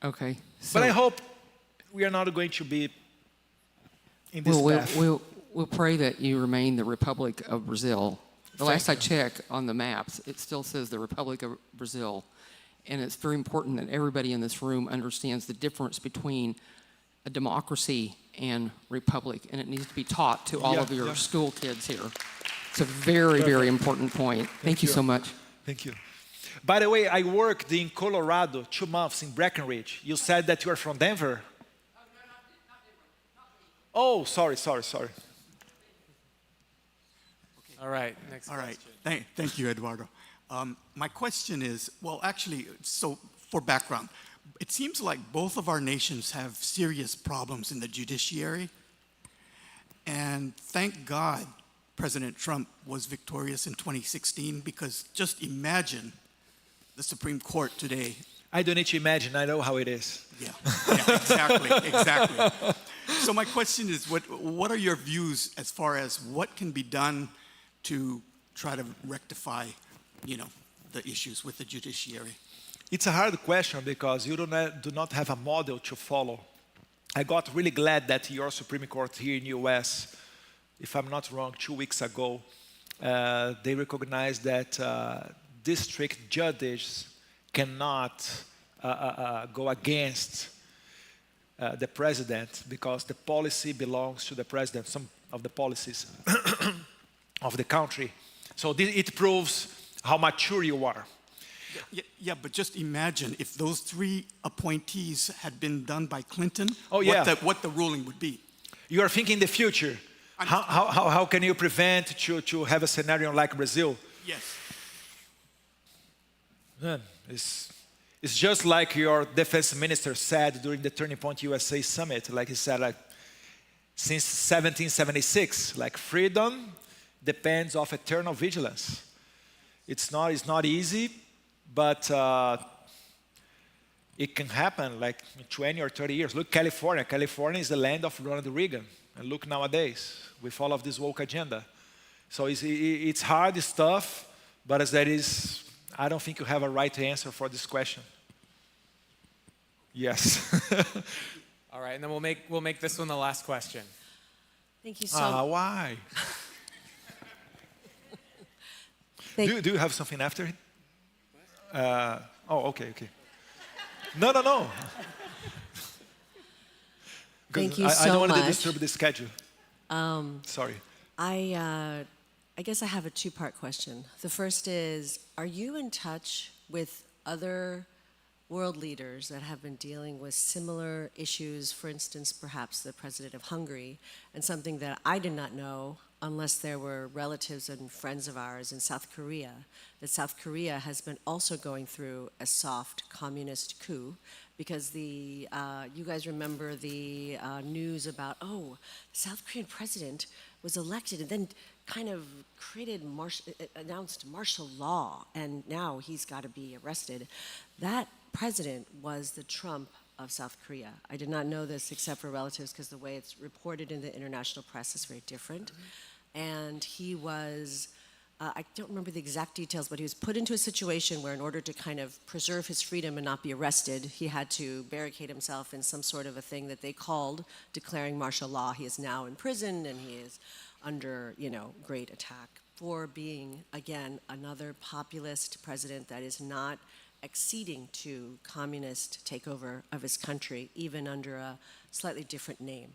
Speaker 16: Okay. So
Speaker 9: but I hope we are not going to be in this path.
Speaker 16: We'll pray that you remain the Republic of Brazil. The last I checked on the maps, it still says the Republic of Brazil. And it's very important that everybody in this room understands the difference between a democracy and republic. And it needs to be taught to all of your school kids here. It's a very, very important point. Thank you so much.
Speaker 9: Thank you. By the way, I worked in Colorado 2 months in Breckenridge. You said that you are from Denver? Oh, sorry.
Speaker 1: All right, next question.
Speaker 17: All right, thank you, Eduardo. My question is, well, actually, so for background, it seems like both of our nations have serious problems in the judiciary. And thank God President Trump was victorious in 2016, because just imagine the Supreme Court today.
Speaker 9: I don't need to imagine, I know how it is.
Speaker 17: Yeah, exactly. So my question is, what are your views as far as what can be done to try to rectify, the issues with the judiciary?
Speaker 9: It's a hard question because you do not have a model to follow. I got really glad that your Supreme Court here in the US, if I'm not wrong, 2 weeks ago, they recognized that district judges cannot go against the president because the policy belongs to the president, some of the policies of the country. So it proves how mature you are.
Speaker 17: Yeah, but just imagine if those 3 appointees had been done by Clinton, what the ruling would be.
Speaker 9: You are thinking the future. How can you prevent to have a scenario like Brazil?
Speaker 17: Yes.
Speaker 9: It's just like your defense minister said during the Turning Point USA Summit. Like he said, since 1776, freedom depends on eternal vigilance. It's not easy, but it can happen in 20 or 30 years. Look, California. California is the land of Ronald Reagan. And look nowadays, with all of this woke agenda. So it's hard stuff, but as that is, I don't think you have a right answer for this question. Yes.
Speaker 1: All right, and then we'll make this one the last question.
Speaker 18: Thank you so much.
Speaker 9: Why? Do you have something after it? Oh, okay, okay. No.
Speaker 18: Thank you
Speaker 9: I
Speaker 18: so
Speaker 9: don't want to
Speaker 18: much.
Speaker 9: disturb the schedule. Sorry.
Speaker 18: I guess I have a two-part question. The first is, are you in touch with other world leaders that have been dealing with similar issues, for instance, perhaps the president of Hungary, and something that I did not know unless there were relatives and friends of ours in South Korea, that South Korea has been also going through a soft communist coup, because you guys remember the news about, the South Korean president was elected and then kind of announced martial law, and now he's got to be arrested. That president was the Trump of South Korea. I did not know this except for relatives, because the way it's reported in the international press is very different. And he was, I don't remember the exact details, but he was put into a situation where in order to kind of preserve his freedom and not be arrested, he had to barricade himself in some sort of a thing that they called declaring martial law. He is now in prison, and he is under, great attack for being, again, another populist president that is not acceding to communist takeover of his country, even under a slightly different name.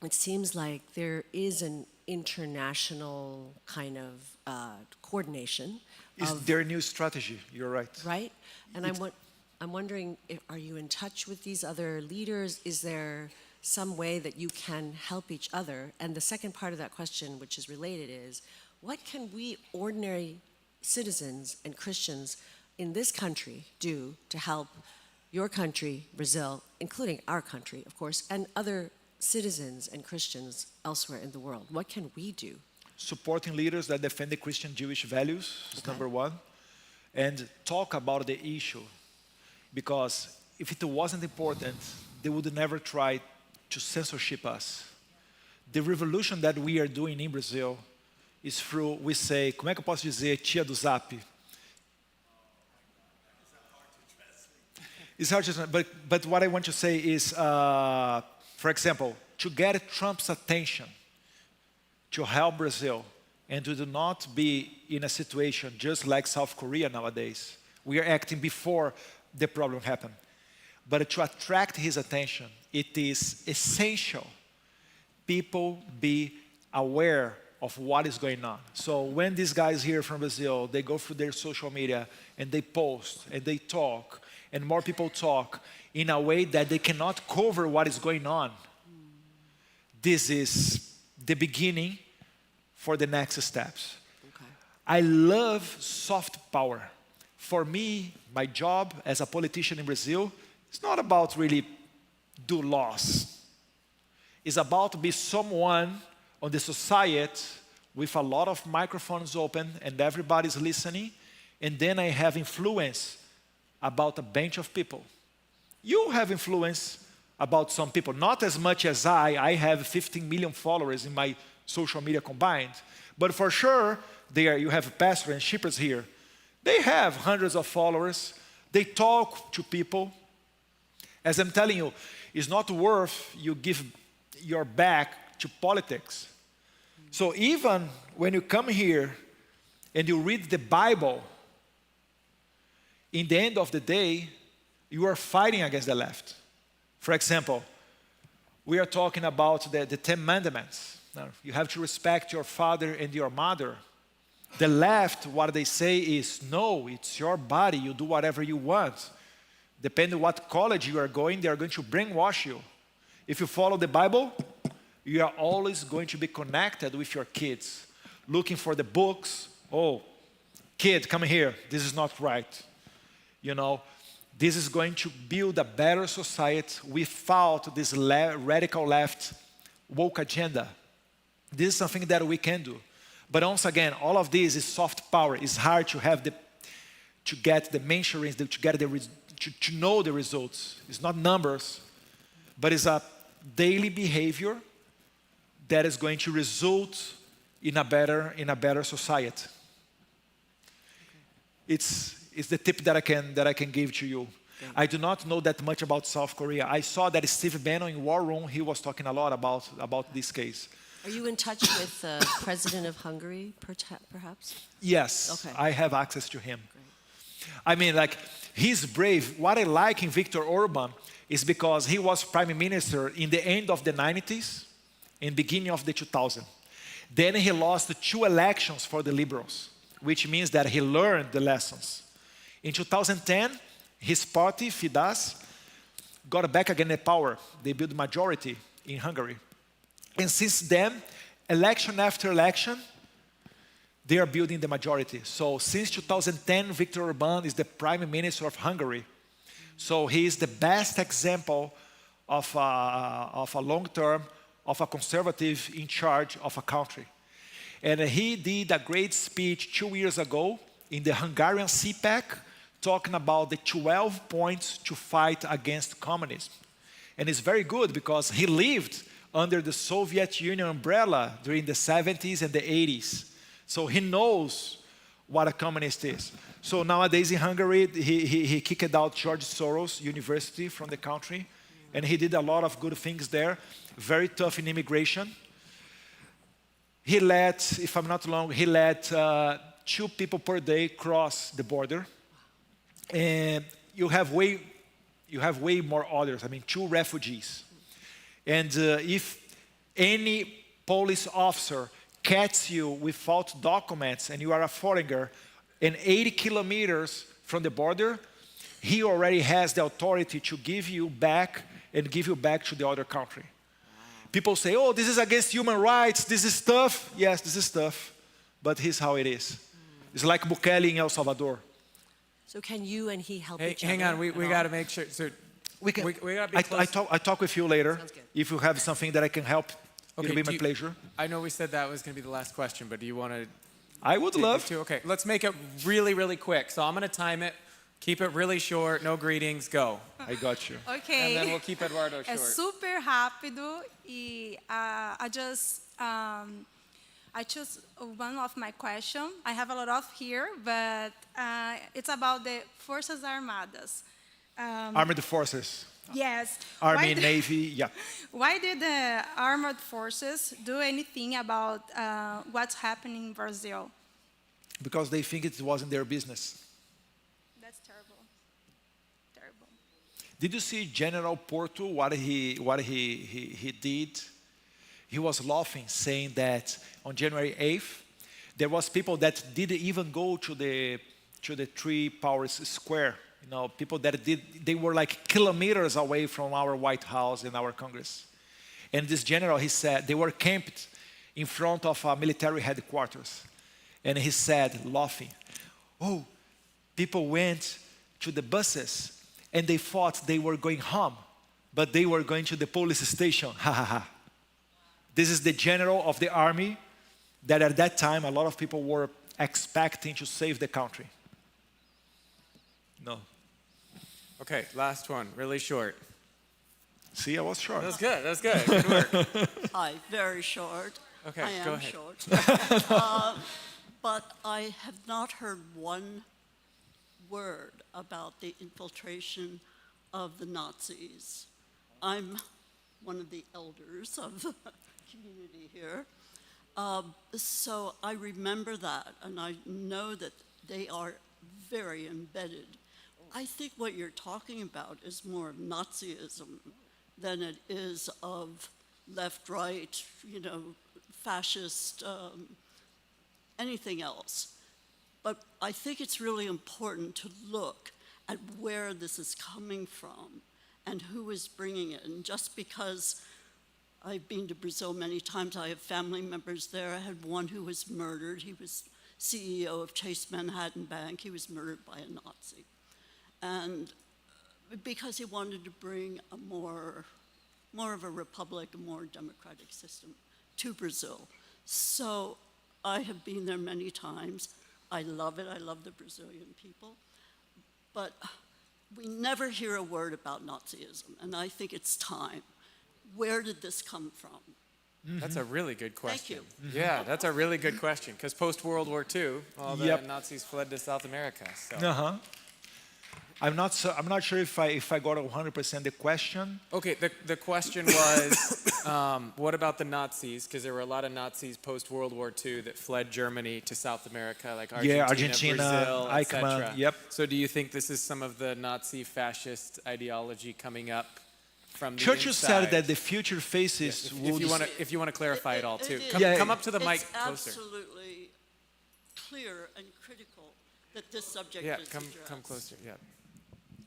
Speaker 18: It seems like there is an international kind of coordination.
Speaker 9: It's their new strategy, you're right.
Speaker 18: Right? And I'm wondering, are you in touch with these other leaders? Is there some way that you can help each other? And the second part of that question, which is related, is what can we ordinary citizens and Christians in this country do to help your country, Brazil, including our country, of course, and other citizens and Christians elsewhere in the world? What can we do?
Speaker 9: Supporting leaders that defend the Christian Jewish values is number one. And talk about the issue. Because if it wasn't important, they would never try to censorship us. The revolution that we are doing in Brazil is through, we say, como é que eu posso dizer, tia do Zap? It's hard to translate, but what I want to say is, for example, to get Trump's attention, to help Brazil, and to do not be in a situation just like South Korea nowadays. We are acting before the problem happened. But to attract his attention, it is essential people be aware of what is going on. So when these guys here from Brazil, they go through their social media and they post and they talk, and more people talk in a way that they cannot cover what is going on. This is the beginning for the next steps.
Speaker 18: Okay.
Speaker 9: I love soft power. For me, my job as a politician in Brazil, it's not about really do laws. It's about to be someone on the society with a lot of microphones open and everybody's listening, and then I have influence about a bunch of people. You have influence about some people, not as much as I have 15 million followers in my social media combined, but for sure, you have pastors and shepherds here. They have hundreds of followers. They talk to people. As I'm telling you, it's not worth you give your back to politics. So even when you come here and you read the Bible, in the end of the day, you are fighting against the left. For example, we are talking about the 10 Commandments. Now, you have to respect your father and your mother. The left, what they say is, no, it's your body, you do whatever you want. Depending on what college you are going, they are going to brainwash you. If you follow the Bible, you are always going to be connected with your kids, looking for the books. Oh, kid, come here, this is not right. You know, this is going to build a better society without this radical left woke agenda. This is something that we can do. But once again, all of this is soft power. It's hard to have to get the measurements, to know the results. It's not numbers, but it's a daily behavior that is going to result in a better society. It's the tip that I can give to you. I do not know that much about South Korea. I saw that Steve Bannon in War Room, he was talking a lot about this case.
Speaker 18: Are you in touch with the president of Hungary, perhaps?
Speaker 9: Yes,
Speaker 18: Okay.
Speaker 9: I have access to him.
Speaker 18: Great.
Speaker 9: I mean, like, he's brave. What I like in Viktor Orban is because he was prime minister in the end of the 90s and beginning of the 2000s. Then he lost 2 elections for the liberals, which means that he learned the lessons. In 2010, his party, Fidesz, got back again at power. They built majority in Hungary. And since then, election after election, they are building the majority. So since 2010, Viktor Orban is the prime minister of Hungary. So he is the best example of a long-term, of a conservative in charge of a country. And he did a great speech 2 years ago in the Hungarian CPAC, talking about the 12 points to fight against communism. And it's very good because he lived under the Soviet Union umbrella during the 70s and the 80s. So he knows what a communist is. So nowadays in Hungary, he kicked out George Soros University from the country, and he did a lot of good things there, very tough in immigration. He let, if I'm not wrong, he let 2 people per day cross the border. And you have way more others, 2 refugees. And if any police officer catches you without documents and you are a foreigner and 80 kilometers from the border, he already has the authority to give you back to the other country. People say, oh, this is against human rights, this is tough. Yes, this is tough, but here's how it is. It's like Bukele in El Salvador.
Speaker 18: So can you and he help each other?
Speaker 1: Hang on, we got to make sure. So we got to be close.
Speaker 9: I talk with you later. If you have something that I can help, it'll be my pleasure.
Speaker 1: I know we said that was going to be the last question, but do you want to?
Speaker 9: I would love
Speaker 1: to. Okay, let's make it really, really quick. So I'm going to time it. Keep it really short. No greetings. Go.
Speaker 9: I got you.
Speaker 19: Okay.
Speaker 1: And then we'll keep Eduardo short.
Speaker 19: É super rápido e I choose one of my questions. I have a lot of here, but it's about the Forças Armadas.
Speaker 9: Armed forces.
Speaker 19: Yes.
Speaker 9: Army, Navy, yeah.
Speaker 19: Why did the armed forces do anything about what's happening in Brazil?
Speaker 9: Because they think it wasn't their business.
Speaker 19: That's terrible. Terrible.
Speaker 9: Did you see General Porto, what he did? He was laughing, saying that on January 8th, there was people that didn't even go to the Three Powers Square. People that they were like kilometers away from our White House and our Congress. And this general, he said, they were camped in front of a military headquarters. And he said, laughing, oh, people went to the buses and they thought they were going home, but they were going to the police station. Ha ha ha. This is the general of the army that at that time a lot of people were expecting to save the country. No.
Speaker 1: Okay, last one, really short.
Speaker 9: See, I was short.
Speaker 1: That's good, that's good. Good work.
Speaker 20: Hi, very short.
Speaker 1: Okay,
Speaker 20: I am
Speaker 1: go ahead.
Speaker 20: short. But I have not heard one word about the infiltration of the Nazis. I'm one of the elders of the community here. So I remember that, and I know that they are very embedded. I think what you're talking about is more of Nazism than it is of left, right, fascist, anything else. But I think it's really important to look at where this is coming from and who is bringing it. And just because I've been to Brazil many times, I have family members there. I had one who was murdered. He was CEO of Chase Manhattan Bank. He was murdered by a Nazi. And because he wanted to bring a more of a republic, a more democratic system to Brazil. So I have been there many times. I love it. I love the Brazilian people. But we never hear a word about Nazism, and I think it's time. Where did this come from?
Speaker 1: That's a really good question.
Speaker 20: Thank you.
Speaker 1: Yeah, that's a really good question, because post-World War II, all the
Speaker 9: Yep.
Speaker 1: Nazis fled to South America. So.
Speaker 9: Uh-huh. I'm not sure if I got 100% the question.
Speaker 1: Okay, the question was, what about the Nazis? Because there were a lot of Nazis post-World War II that fled Germany to South America, like Argentina, Brazil,
Speaker 9: Eichmann,
Speaker 1: etc.
Speaker 9: yep.
Speaker 1: So do you think this is some of the Nazi fascist ideology coming up from the
Speaker 9: Churchill
Speaker 1: inside?
Speaker 9: said that the future faces
Speaker 1: Yeah, if you want to clarify it all too. Come up to the mic closer.
Speaker 20: It's absolutely clear and critical that this subject
Speaker 1: Yeah,
Speaker 20: is
Speaker 1: come
Speaker 20: addressed.
Speaker 1: closer. Yeah.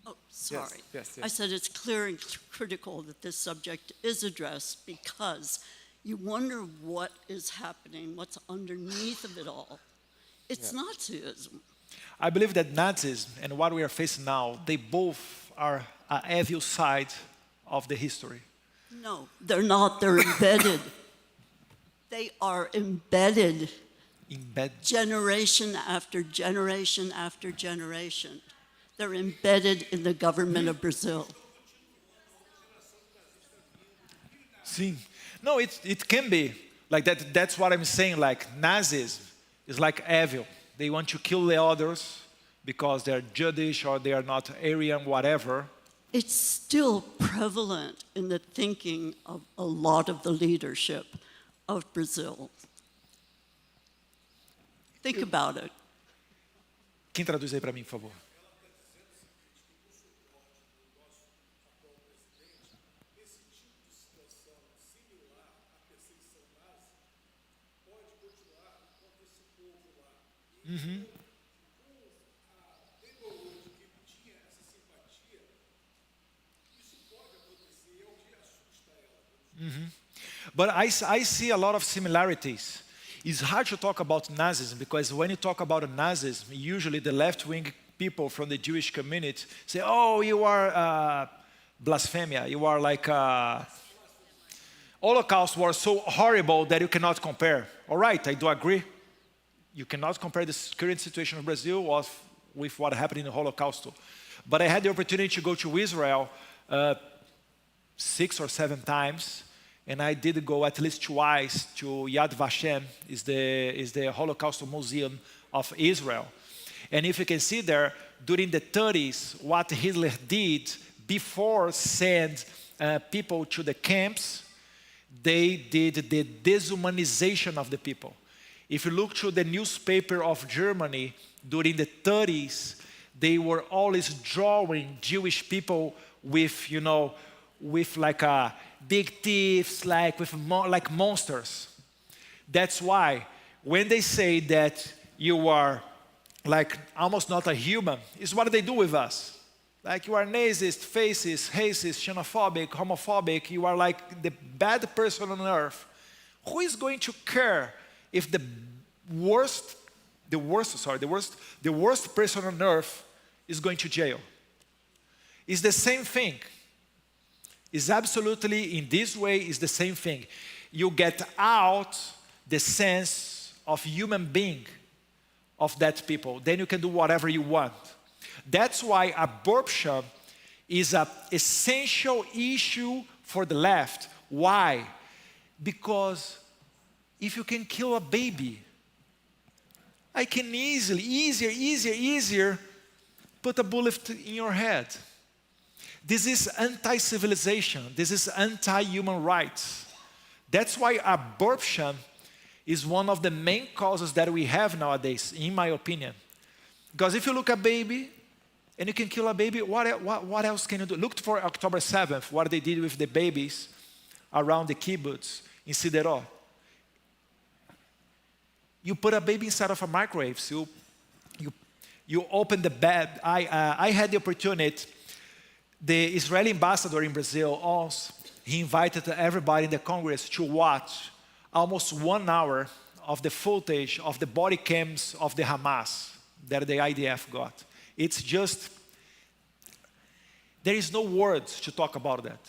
Speaker 20: Oh, sorry.
Speaker 1: Yes.
Speaker 20: I said it's clear and critical that this subject is addressed because you wonder what is happening, what's underneath of it all. It's Nazism.
Speaker 9: I believe that Nazism and what we are facing now, they both are an evil side of the history.
Speaker 20: No, they're not. They're embedded. They are embedded. Generation after generation after generation. They're embedded in the government of Brazil.
Speaker 9: Sim. No, it can be like that. That's what I'm saying. Like Nazism is like evil. They want to kill the others because they're Jewish or they are not Aryan, whatever.
Speaker 20: It's still prevalent in the thinking of a lot of the leadership of Brazil. Think about it.
Speaker 9: Quem traduz aí para mim, por favor? Mm-hmm. Mm-hmm. But I see a lot of similarities. It's hard to talk about Nazism because when you talk about Nazism, usually the left-wing people from the Jewish community say, oh, you are blasphemia, you are like Holocaust was so horrible that you cannot compare. All right, I do agree. You cannot compare the current situation of Brazil with what happened in the Holocaust. But I had the opportunity to go to Israel 6 or 7 times, and I did go at least twice to Yad Vashem, is the Holocaust Museum of Israel. And if you can see there, during the 30s, what Hitler did before send people to the camps, they did the dehumanization of the people. If you look to the newspaper of Germany during the 30s, they were always drawing Jewish people with, with like big teeth, like like monsters. That's why when they say that you are like almost not a human, it's what they do with us. Like you are nazist, fascist, racist, xenophobic, homophobic, you are like the bad person on earth. Who is going to care if the worst person on earth is going to jail? It's the same thing. It's absolutely, in this way, it's the same thing. You get out the sense of human being of that people. Then you can do whatever you want. That's why abortion is an essential issue for the left. Why? Because if you can kill a baby, I can easier put a bullet in your head. This is anti-civilization. This is anti-human rights. That's why abortion is one of the main causes that we have nowadays, in my opinion. Because if you look at a baby, and you can kill a baby, what else can you do? Look for October 7th, what they did with the babies around the kibbutz in Sderot. You put a baby inside of a microwave. So you open the bed. I had the opportunity. The Israeli ambassador in Brazil also, he invited everybody in the Congress to watch almost 1 hour of the footage of the body cams of the Hamas that the IDF got. It's just, there is no words to talk about that.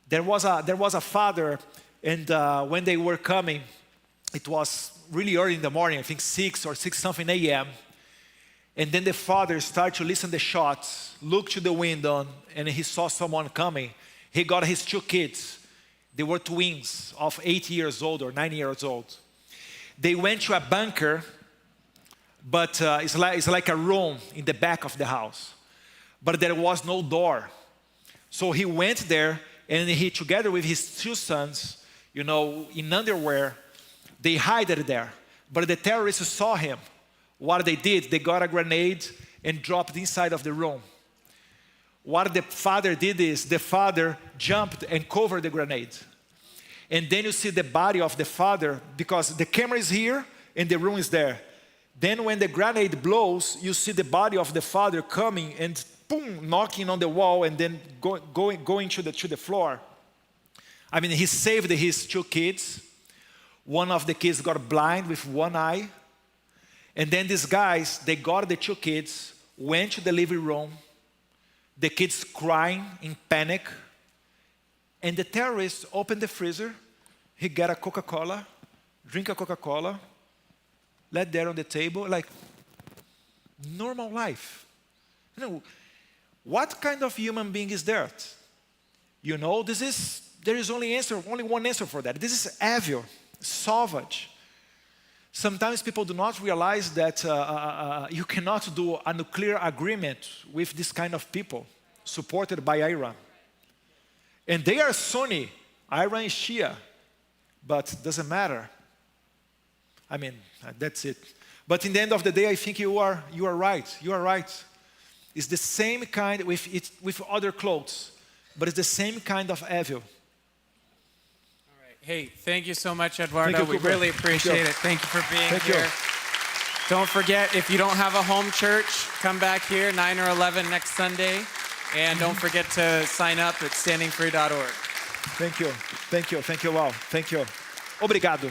Speaker 9: There was a father, and when they were coming, it was really early in the morning, I think 6 or 6 something a.m. And then the father started to listen to the shots, looked to the window, and he saw someone coming. He got his 2 kids. They were twins of 8 years old or 9 years old. They went to a bunker, but it's like a room in the back of the house. but there was no door. So he went there, and he, together with his 2 sons, in underwear, they hid it there. But the terrorists saw him. What they did, they got a grenade and dropped inside of the room. What the father did is, the father jumped and covered the grenade. And then you see the body of the father, because the camera is here and the room is there. Then when the grenade blows, you see the body of the father coming and boom, knocking on the wall and then going to the floor. I mean, he saved his 2 kids. One of the kids got blind with 1 eye. And then these guys, they got the 2 kids, went to the living room, the kids crying in panic, and the terrorists opened the freezer, he got a Coca-Cola, drink a Coca-Cola, let there on the table, like normal life. What kind of human being is that? There is only one answer for that. This is evil, savage. Sometimes people do not realize that you cannot do a nuclear agreement with this kind of people supported by Iran. And they are Sunni, Iran is Shia, but it doesn't matter. I mean, that's it. But in the end of the day, I think you are right. You are right. It's the same kind with other clothes, but it's the same kind of evil.
Speaker 1: Hey, thank you so much, Eduardo.
Speaker 9: Thank you,
Speaker 1: we
Speaker 9: Cooper.
Speaker 1: really appreciate it. Thank you for being
Speaker 9: Thank
Speaker 1: here.
Speaker 9: you.
Speaker 1: Don't forget, if you don't have a home church, come back here 9 or 11 next Sunday. And don't forget to sign up at standingfree.org.
Speaker 9: Thank you. Thank you. Thank you all. Thank you. Obrigado.